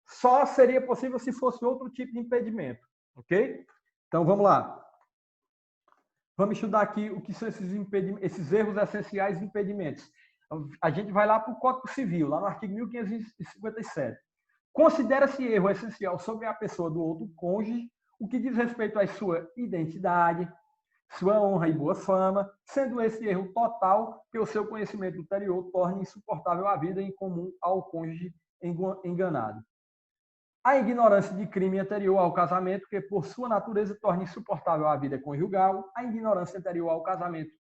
Só seria possível se fosse outro tipo de impedimento, ok? Então, vamos lá. Vamos estudar aqui o que são esses erros essenciais e impedimentos. A gente vai lá para o Código Civil, lá no artigo 1557. Considera-se erro essencial sobre a pessoa do outro cônjuge o que diz respeito à sua identidade, sua honra e boa fama, sendo esse erro total que o seu conhecimento ulterior torne insuportável a vida em comum ao cônjuge enganado. A ignorância de crime anterior ao casamento, que por sua natureza torna insuportável a vida conjugal. A ignorância anterior ao casamento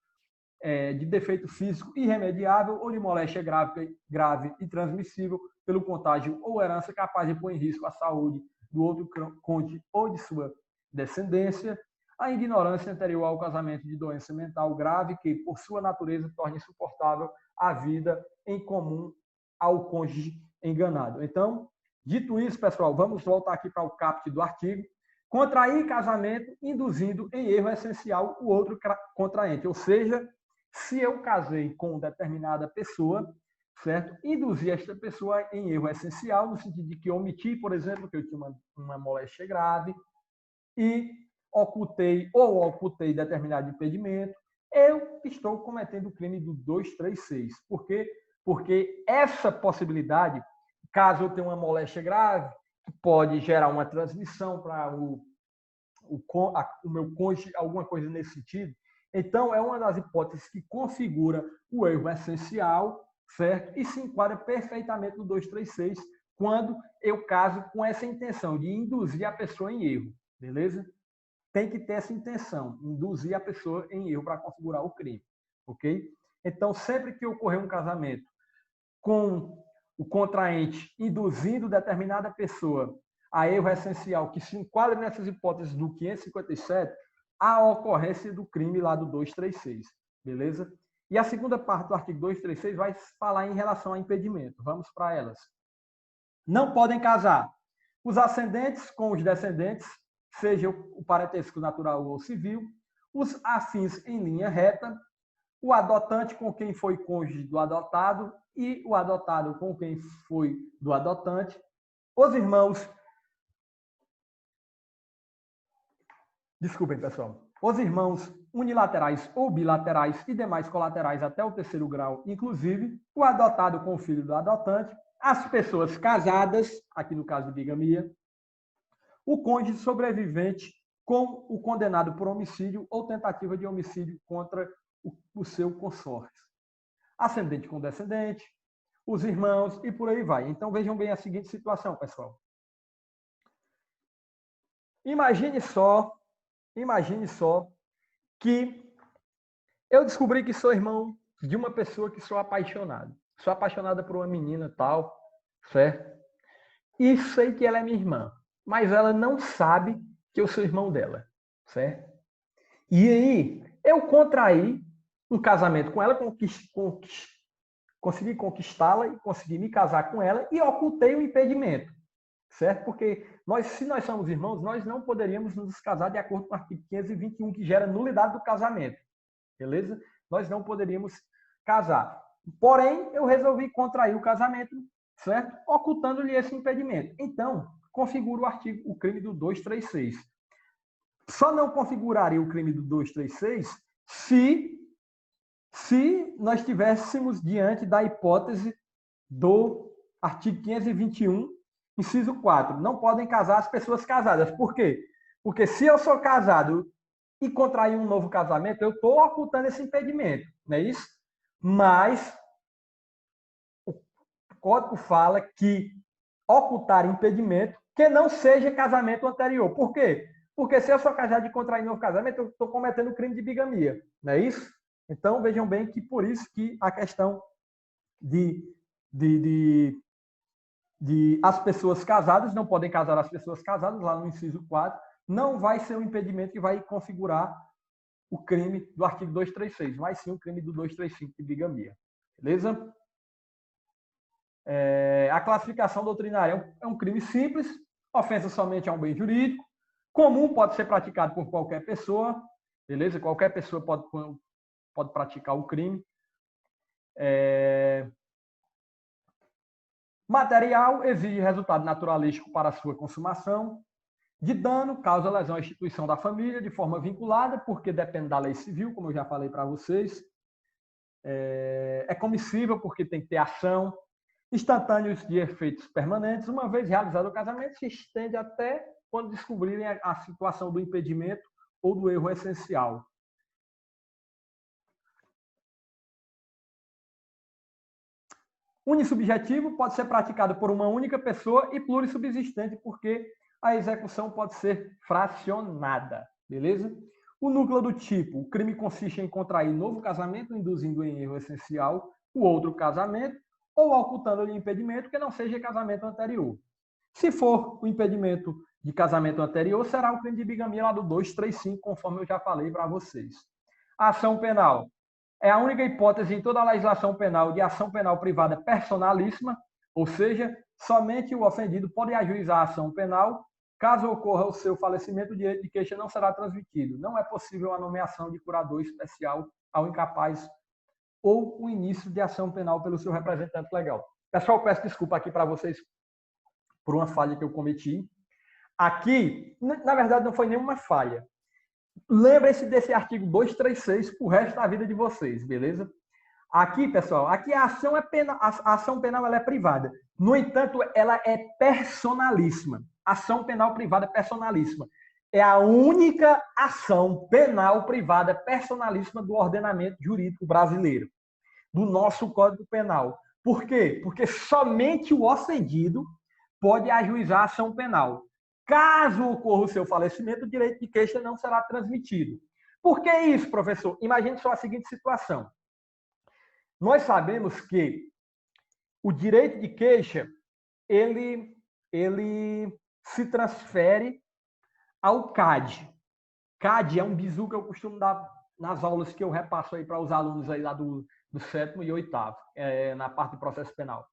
de defeito físico irremediável ou de moléstia grave e transmissível pelo contágio ou herança capaz de pôr em risco a saúde do outro cônjuge ou de sua descendência. A ignorância anterior ao casamento de doença mental grave, que por sua natureza torna insuportável a vida em comum ao cônjuge enganado. Então, dito isso, pessoal, vamos voltar aqui para o caput do artigo. Contrair casamento induzindo em erro essencial o outro contraente. Ou seja, se eu casei com determinada pessoa, certo? Induzir esta pessoa em erro essencial, no sentido de que omiti, por exemplo, que eu tinha uma moléstia grave e ocultei determinado impedimento, eu estou cometendo o crime do 236. Por quê? Porque essa possibilidade, caso eu tenha uma moléstia grave, que pode gerar uma transmissão para o meu cônjuge, alguma coisa nesse sentido. Então, é uma das hipóteses que configura o erro essencial, certo? E se enquadra perfeitamente no 236, quando eu caso com essa intenção de induzir a pessoa em erro, beleza? Tem que ter essa intenção, induzir a pessoa em erro para configurar o crime, ok? Então, sempre que ocorrer um casamento com o contraente induzindo determinada pessoa a erro essencial que se enquadra nessas hipóteses do 557 a ocorrência do crime lá do 236, beleza? E a segunda parte do artigo 236 vai falar em relação a impedimento. Vamos para elas. Não podem casar os ascendentes com os descendentes, seja o parentesco natural ou civil, os afins em linha reta, o adotante com quem foi cônjuge do adotado e o adotado com quem foi do adotante, os irmãos... Desculpem, pessoal. Os irmãos unilaterais ou bilaterais e demais colaterais até o terceiro grau, inclusive, o adotado com o filho do adotante, as pessoas casadas, aqui no caso de bigamia, o cônjuge sobrevivente com o condenado por homicídio ou tentativa de homicídio contra o seu consorte. Ascendente com descendente, os irmãos e por aí vai. Então, vejam bem a seguinte situação, pessoal. Imagine só que eu descobri que sou irmão de uma pessoa que sou apaixonado. Sou apaixonada por uma menina tal, certo? E sei que ela é minha irmã, mas ela não sabe que eu sou irmão dela, certo? E aí, eu contraí um casamento com ela, consegui conquistá-la e consegui me casar com ela e ocultei o impedimento, certo? Porque se nós somos irmãos, nós não poderíamos nos casar de acordo com o artigo 521, que gera nulidade do casamento, beleza? Nós não poderíamos casar. Porém, eu resolvi contrair o casamento, certo? Ocultando-lhe esse impedimento. Então, configura o crime do 236. Só não configuraria o crime do 236 se nós estivéssemos diante da hipótese do artigo 521, inciso 4. Não podem casar as pessoas casadas. Por quê? Porque se eu sou casado e contrair um novo casamento, eu estou ocultando esse impedimento, não é isso? Mas o Código fala que ocultar impedimento que não seja casamento anterior. Por quê? Porque se eu sou casado e contrair novo casamento, eu estou cometendo o crime de bigamia, não é isso? Então, vejam bem que por isso que a questão de as pessoas casadas, não podem casar as pessoas casadas, lá no inciso 4, não vai ser um impedimento que vai configurar o crime do artigo 236, mas sim o crime do 235 de bigamia. Beleza? A classificação doutrinária é um crime simples, ofensa somente a um bem jurídico, comum, pode ser praticado por qualquer pessoa, beleza? Qualquer pessoa pode praticar o crime. Material, exige resultado naturalístico para sua consumação. De dano, causa lesão à instituição da família de forma vinculada, porque depende da lei civil, como eu já falei para vocês. É comissível, porque tem que ter ação. Instantâneos de efeitos permanentes, uma vez realizado o casamento, se estende até quando descobrirem a situação do impedimento ou do erro essencial. Unissubjetivo pode ser praticado por uma única pessoa e plurissubsistente, porque a execução pode ser fracionada, beleza? O núcleo do tipo, o crime consiste em contrair novo casamento, induzindo em erro essencial o outro casamento, ou ocultando-lhe impedimento que não seja casamento anterior. Se for o impedimento de casamento anterior, será o crime de bigamia lá do 235, conforme eu já falei para vocês. A ação penal é a única hipótese em toda a legislação penal de ação penal privada personalíssima, ou seja, somente o ofendido pode ajuizar a ação penal. Caso ocorra o seu falecimento, o direito de queixa não será transmitido. Não é possível a nomeação de curador especial ao incapaz ou o início de ação penal pelo seu representante legal. Pessoal, peço desculpa aqui para vocês por uma falha que eu cometi. Aqui, na verdade, não foi nenhuma falha. Lembrem-se desse artigo 236 para o resto da vida de vocês, beleza? Aqui, pessoal, aqui a ação, a ação penal ela é privada. No entanto, ela é personalíssima. Ação penal privada personalíssima. É a única ação penal privada personalíssima do ordenamento jurídico brasileiro, do nosso Código Penal. Por quê? Porque somente o ofendido pode ajuizar a ação penal. Caso ocorra o seu falecimento, o direito de queixa não será transmitido. Por que isso, professor? Imagine só a seguinte situação. Nós sabemos que o direito de queixa, ele se transfere ao CAD. CAD é um bizu que eu costumo dar nas aulas que eu repasso aí para os alunos aí lá do 7º e 8º, na parte de processo penal.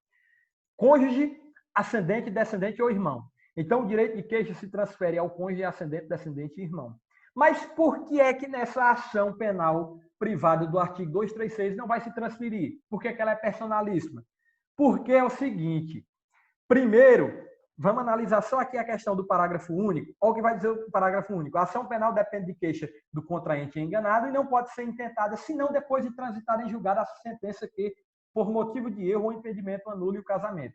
Cônjuge, ascendente, descendente ou irmão. Então, o direito de queixa se transfere ao cônjuge, ascendente, descendente e irmão. Mas por que é que nessa ação penal privada do artigo 236 não vai se transferir? Por que ela é personalíssima? Porque é o seguinte, primeiro, vamos analisar só aqui a questão do parágrafo único. Olha o que vai dizer o parágrafo único. A ação penal depende de queixa do contraente enganado e não pode ser intentada senão depois de transitar em julgado a sentença que, por motivo de erro ou impedimento, anule o casamento.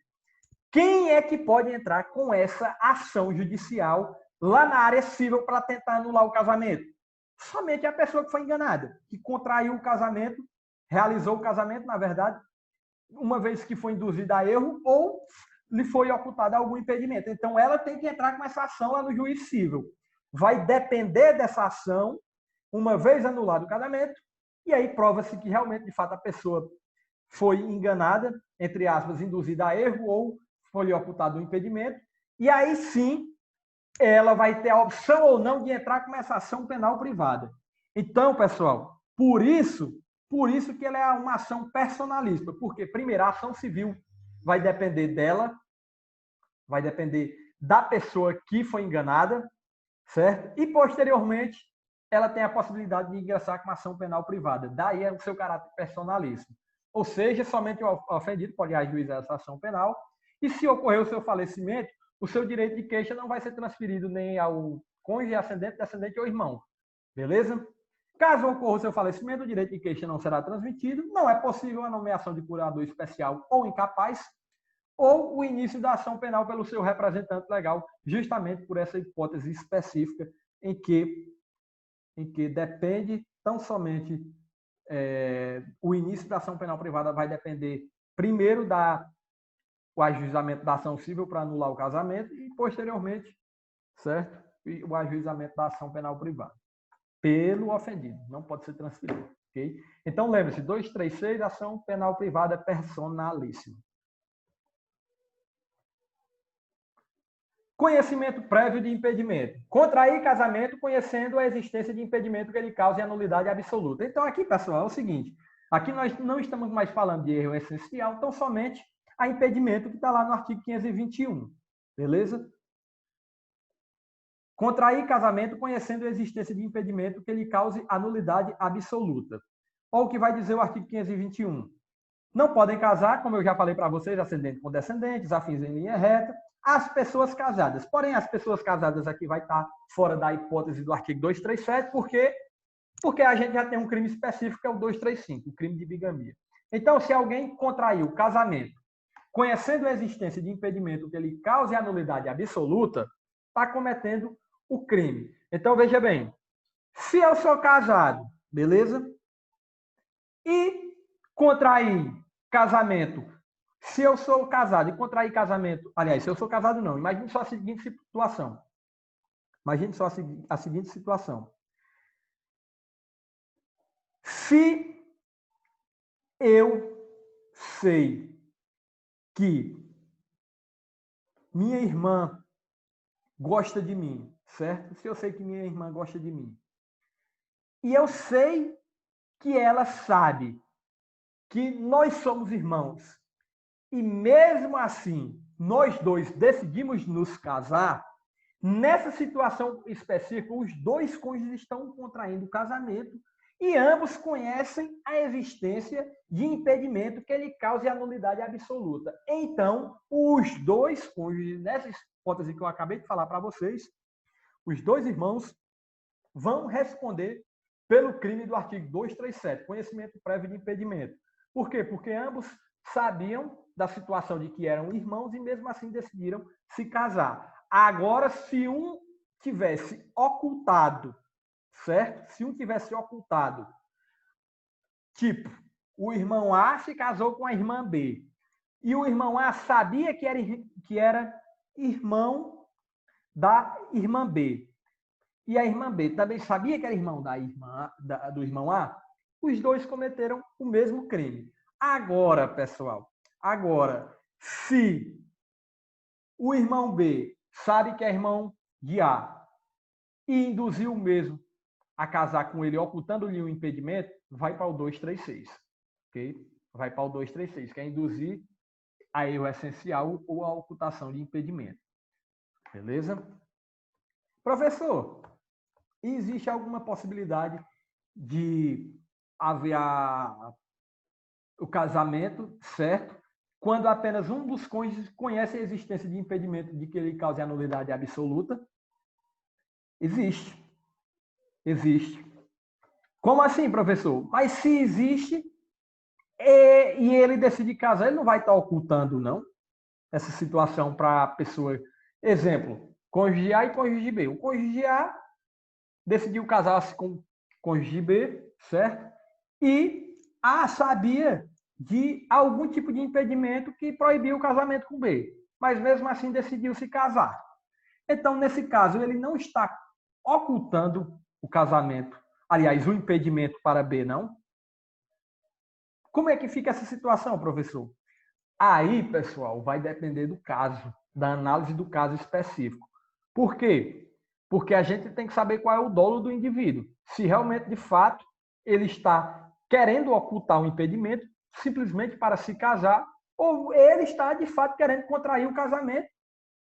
Quem é que pode entrar com essa ação judicial lá na área civil para tentar anular o casamento? Somente a pessoa que foi enganada, que contraiu o casamento, realizou o casamento, na verdade, uma vez que foi induzida a erro ou lhe foi ocultado algum impedimento. Então, ela tem que entrar com essa ação lá no juiz civil. Vai depender dessa ação, uma vez anulado o casamento, e aí prova-se que realmente, de fato, a pessoa foi enganada, entre aspas, induzida a erro ou foi ocultado um impedimento, e aí sim ela vai ter a opção ou não de entrar com essa ação penal privada. Então, pessoal, por isso que ela é uma ação personalista, porque, primeiro, a ação civil vai depender dela, vai depender da pessoa que foi enganada, certo? E, posteriormente, ela tem a possibilidade de ingressar com uma ação penal privada. Daí é o seu caráter personalista. Ou seja, somente o ofendido pode ajuizar essa ação penal, e se ocorrer o seu falecimento, o seu direito de queixa não vai ser transferido nem ao cônjuge, ascendente, descendente ou irmão. Beleza? Caso ocorra o seu falecimento, o direito de queixa não será transmitido, não é possível a nomeação de curador especial ou incapaz, ou o início da ação penal pelo seu representante legal, justamente por essa hipótese específica em que depende tão somente o início da ação penal privada vai depender primeiro o ajuizamento da ação civil para anular o casamento e, posteriormente, certo? E o ajuizamento da ação penal privada pelo ofendido. Não pode ser transferido. Okay? Então, lembre-se, 236, ação penal privada personalíssima. Conhecimento prévio de impedimento. Contrair casamento conhecendo a existência de impedimento que ele cause anulidade absoluta. Então, aqui, pessoal, é o seguinte. Aqui nós não estamos mais falando de erro essencial, então somente a impedimento que está lá no artigo 521. Beleza? Contrair casamento conhecendo a existência de impedimento que lhe cause anulidade absoluta. Olha o que vai dizer o artigo 521. Não podem casar, como eu já falei para vocês, ascendente com descendentes, afins em linha reta, as pessoas casadas. Porém, as pessoas casadas aqui vai estar fora da hipótese do artigo 237, porque a gente já tem um crime específico, que é o 235, o crime de bigamia. Então, se alguém contraiu casamento, conhecendo a existência de impedimento que lhe cause a nulidade absoluta, está cometendo o crime. Então, veja bem, se eu sou casado, beleza? E contrair casamento, se eu sou casado e contrair casamento, aliás, se eu sou casado não, imagine só a seguinte situação. Imagine só a seguinte situação. Se eu sei que minha irmã gosta de mim, certo? Se eu sei que minha irmã gosta de mim, e eu sei que ela sabe que nós somos irmãos, e mesmo assim nós dois decidimos nos casar, nessa situação específica, os dois cônjuges estão contraindo o casamento e ambos conhecem a existência de impedimento que lhe cause a nulidade absoluta. Então, os dois cônjuges, nessa hipótese que eu acabei de falar para vocês, os dois irmãos vão responder pelo crime do artigo 237, conhecimento prévio de impedimento. Por quê? Porque ambos sabiam da situação de que eram irmãos e mesmo assim decidiram se casar. Agora, se um tivesse ocultado, certo? Se um tivesse ocultado, tipo, o irmão A se casou com a irmã B, e o irmão A sabia que era irmão da irmã B, e a irmã B também sabia que era irmão do irmão A, os dois cometeram o mesmo crime. Agora, pessoal, se o irmão B sabe que é irmão de A e induziu o mesmo a casar com ele, ocultando-lhe o impedimento, vai para o 236. Ok? Vai para o 236, que é induzir a erro essencial ou a ocultação de impedimento. Beleza? Professor, existe alguma possibilidade de haver o casamento, certo? Quando apenas um dos cônjuges conhece a existência de impedimento de que ele cause a nulidade absoluta? Existe. Existe. Como assim, professor? Mas se existe e ele decide casar, ele não vai estar ocultando, não? Essa situação para a pessoa. Exemplo, cônjuge A e cônjuge B. O cônjuge A decidiu casar-se com o cônjuge B, certo? E A sabia de algum tipo de impedimento que proibia o casamento com B. Mas mesmo assim decidiu se casar. Então, nesse caso, ele não está ocultando o casamento. Aliás, o impedimento para B, não? Como é que fica essa situação, professor? Aí, pessoal, vai depender do caso, da análise do caso específico. Por quê? Porque a gente tem que saber qual é o dolo do indivíduo. Se realmente, de fato, ele está querendo ocultar o impedimento simplesmente para se casar, ou ele está, de fato, querendo contrair o casamento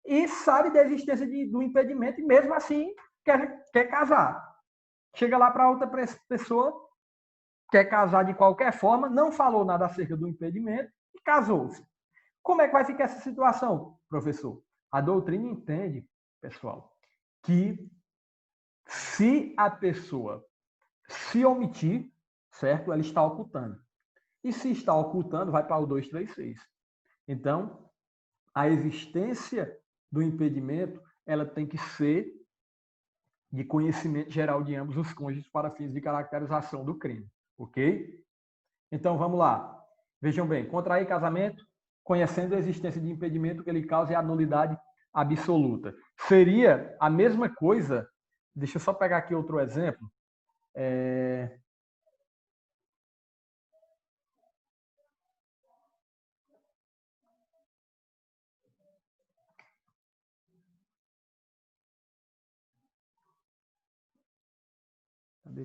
e sabe da existência do impedimento e, mesmo assim, quer casar. Chega lá para outra pessoa, quer casar de qualquer forma, não falou nada acerca do impedimento e casou-se. Como é que vai ficar essa situação, professor? A doutrina entende, pessoal, que se a pessoa se omitir, certo? Ela está ocultando. E se está ocultando, vai para o 236. Então, a existência do impedimento, ela tem que ser de conhecimento geral de ambos os cônjuges para fins de caracterização do crime, ok? Então, vamos lá. Vejam bem, contrair casamento, conhecendo a existência de impedimento que ele cause a nulidade absoluta. Seria a mesma coisa, deixa eu só pegar aqui outro exemplo.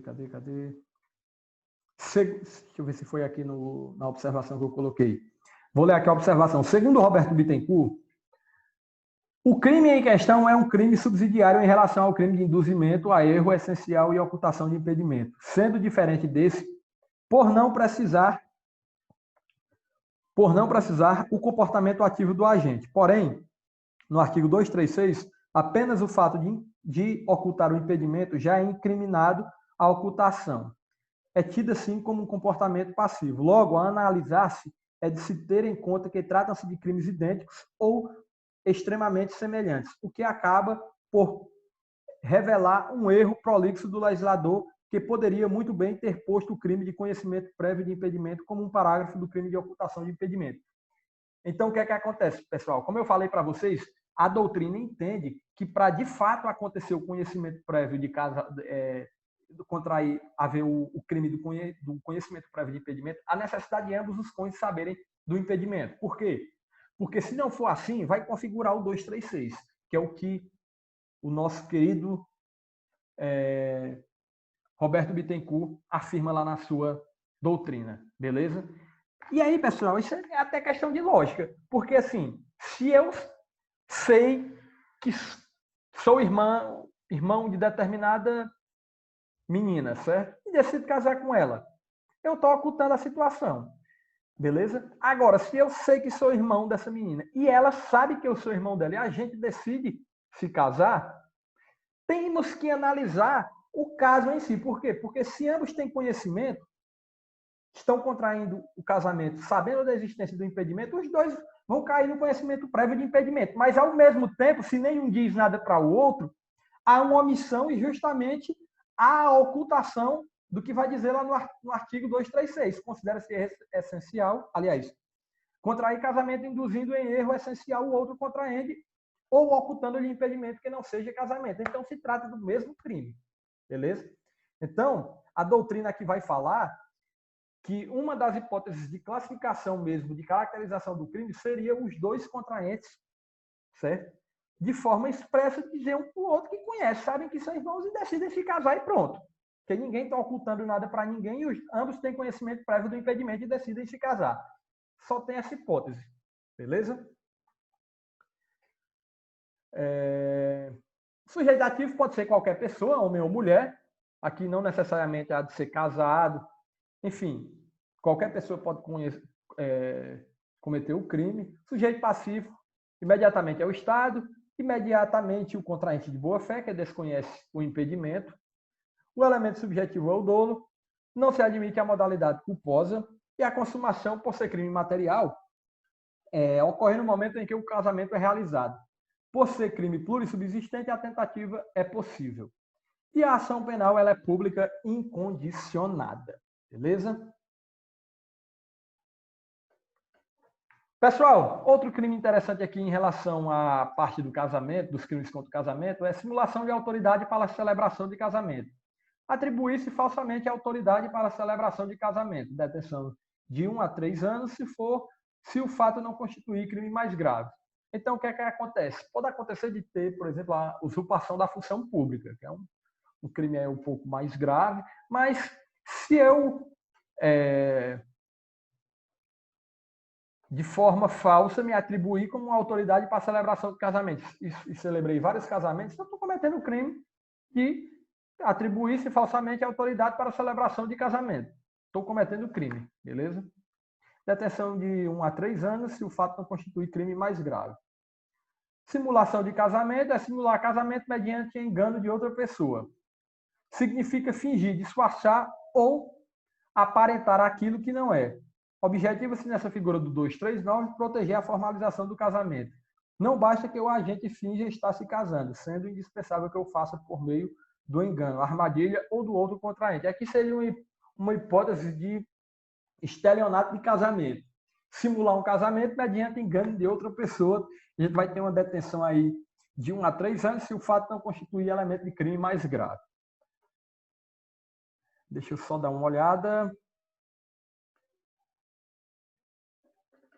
Cadê? Deixa eu ver se foi aqui na observação que eu coloquei. Vou ler aqui a observação. Segundo Roberto Bittencourt, o crime em questão é um crime subsidiário em relação ao crime de induzimento a erro essencial e ocultação de impedimento, sendo diferente desse por não precisar o comportamento ativo do agente. Porém, no artigo 236, apenas o fato de ocultar o impedimento já é incriminado a ocultação. É tida assim como um comportamento passivo. Logo, a analisar-se é de se ter em conta que tratam-se de crimes idênticos ou extremamente semelhantes, o que acaba por revelar um erro prolixo do legislador que poderia muito bem ter posto o crime de conhecimento prévio de impedimento como um parágrafo do crime de ocultação de impedimento. Então, o que é que acontece, pessoal? Como eu falei para vocês, a doutrina entende que para de fato acontecer o conhecimento prévio de contrair, haver o crime do conhecimento prévio de impedimento, a necessidade de ambos os cônjuges saberem do impedimento. Por quê? Porque se não for assim, vai configurar o 236, que é o que o nosso querido Roberto Bittencourt afirma lá na sua doutrina, beleza? E aí, pessoal, isso é até questão de lógica, porque assim, se eu sei que sou irmão de determinada menina, certo? E decido casar com ela, eu estou ocultando a situação, beleza? Agora, se eu sei que sou irmão dessa menina e ela sabe que eu sou irmão dela e a gente decide se casar, temos que analisar o caso em si. Por quê? Porque se ambos têm conhecimento, estão contraindo o casamento sabendo da existência do impedimento, os dois vão cair no conhecimento prévio de impedimento. Mas, ao mesmo tempo, se nenhum diz nada para o outro, há uma omissão e justamente a ocultação do que vai dizer lá no artigo 236. Considera-se essencial, aliás, contrair casamento induzindo em erro essencial o outro contraente ou ocultando-lhe impedimento que não seja casamento. Então, se trata do mesmo crime. Beleza? Então, a doutrina aqui vai falar que uma das hipóteses de classificação mesmo, de caracterização do crime, seria os dois contraentes, certo? de forma expressa, dizer um para o outro que conhece, sabem que são irmãos e decidem se casar e pronto. Porque ninguém está ocultando nada para ninguém e ambos têm conhecimento prévio do impedimento e decidem se casar. Só tem essa hipótese. Beleza? Sujeito ativo pode ser qualquer pessoa, homem ou mulher. Aqui não necessariamente há de ser casado. Enfim, qualquer pessoa pode cometer o crime. Sujeito passivo, imediatamente é o Estado, imediatamente o contraente de boa-fé, que desconhece o impedimento. O elemento subjetivo é o dolo, não se admite a modalidade culposa e a consumação, por ser crime material, ocorre no momento em que o casamento é realizado. Por ser crime plurissubsistente, a tentativa é possível. E a ação penal ela é pública incondicionada. Beleza? Pessoal, outro crime interessante aqui em relação à parte do casamento, dos crimes contra o casamento, é simulação de autoridade para a celebração de casamento. Atribuir-se falsamente a autoridade para a celebração de casamento. Detenção de 1 a 3 anos, se o fato não constituir crime mais grave. Então, o que é que acontece? Pode acontecer de ter, por exemplo, a usurpação da função pública, que é um crime um pouco mais grave, mas se eu, de forma falsa, me atribuir como uma autoridade para a celebração de casamentos e celebrei vários casamentos, eu estou cometendo o crime de atribuir-se falsamente a autoridade para a celebração de casamento. Estou cometendo crime, beleza? Detenção de 1 a 3 anos, se o fato não constitui crime mais grave. Simulação de casamento é simular casamento mediante engano de outra pessoa. Significa fingir, disfarçar ou aparentar aquilo que não é. Objetiva-se nessa figura do 239 proteger a formalização do casamento. Não basta que o agente finja estar se casando, sendo indispensável que eu faça por meio do engano, armadilha ou do outro contraente. Aqui seria uma hipótese de estelionato de casamento. Simular um casamento mediante engano de outra pessoa. A gente vai ter uma detenção aí de 1 a 3 anos se o fato não constituir elemento de crime mais grave. Deixa eu só dar uma olhada.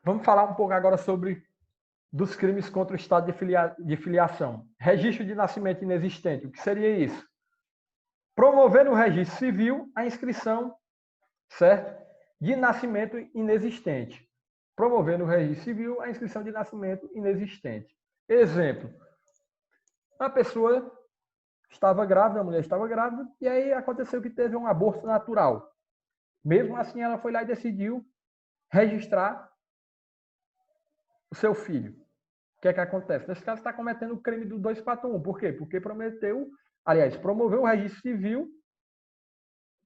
Vamos falar um pouco agora sobre dos crimes contra o estado de filiação. Registro de nascimento inexistente. O que seria isso? Promover no registro civil a inscrição, certo, de nascimento inexistente. Promover no registro civil a inscrição de nascimento inexistente. Exemplo. A pessoa estava grávida, a mulher estava grávida, e aí aconteceu que teve um aborto natural. Mesmo assim, ela foi lá e decidiu registrar o seu filho. O que é que acontece? Nesse caso, está cometendo o crime do 241. Por quê? Porque promoveu o registro civil,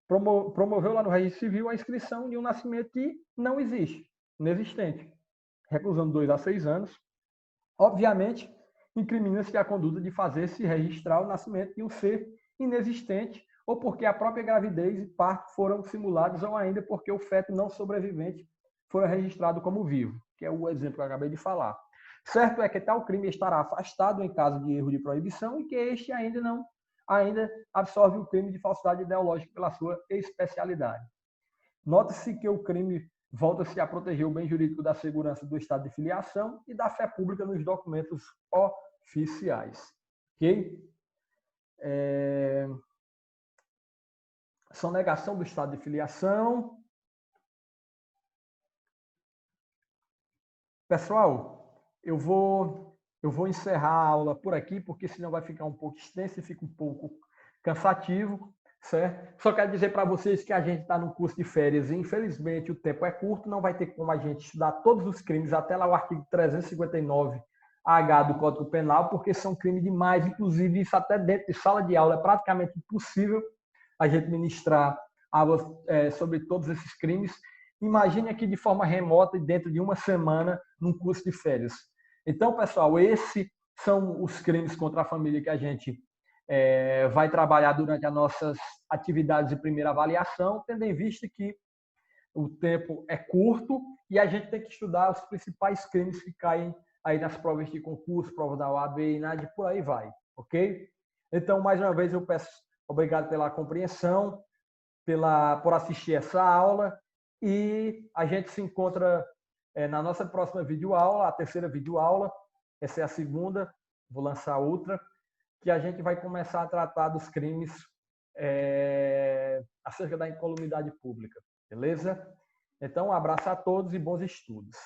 promoveu lá no registro civil a inscrição de um nascimento que não existe, inexistente. Reclusão de 2 a 6 anos. Obviamente, incrimina-se a conduta de fazer-se registrar o nascimento de um ser inexistente, ou porque a própria gravidez e parto foram simulados, ou ainda porque o feto não sobrevivente fora registrado como vivo, que é o exemplo que eu acabei de falar. Certo é que tal crime estará afastado em caso de erro de proibição e que este ainda absorve o crime de falsidade ideológica pela sua especialidade. Note-se que o crime volta-se a proteger o bem jurídico da segurança do estado de filiação e da fé pública nos documentos oficiais. Ok? Sonegação do estado de filiação. Pessoal, eu vou encerrar a aula por aqui, porque senão vai ficar um pouco extenso e fica um pouco cansativo, certo? Só quero dizer para vocês que a gente está no curso de férias e, infelizmente, o tempo é curto, não vai ter como a gente estudar todos os crimes, até lá o artigo 359-H do Código Penal, porque são crimes demais, inclusive isso até dentro de sala de aula é praticamente impossível a gente ministrar aulas sobre todos esses crimes. Imagine aqui de forma remota e dentro de uma semana num curso de férias. Então, pessoal, esses são os crimes contra a família que a gente vai trabalhar durante as nossas atividades de primeira avaliação, tendo em vista que o tempo é curto e a gente tem que estudar os principais crimes que caem aí nas provas de concurso, prova da OAB, INAD, por aí vai, ok? Então, mais uma vez, eu peço obrigado pela compreensão, por assistir essa aula. E a gente se encontra na nossa próxima videoaula, a terceira videoaula. Essa é a segunda, vou lançar outra, que a gente vai começar a tratar dos crimes acerca da incolumidade pública. Beleza? Então, um abraço a todos e bons estudos.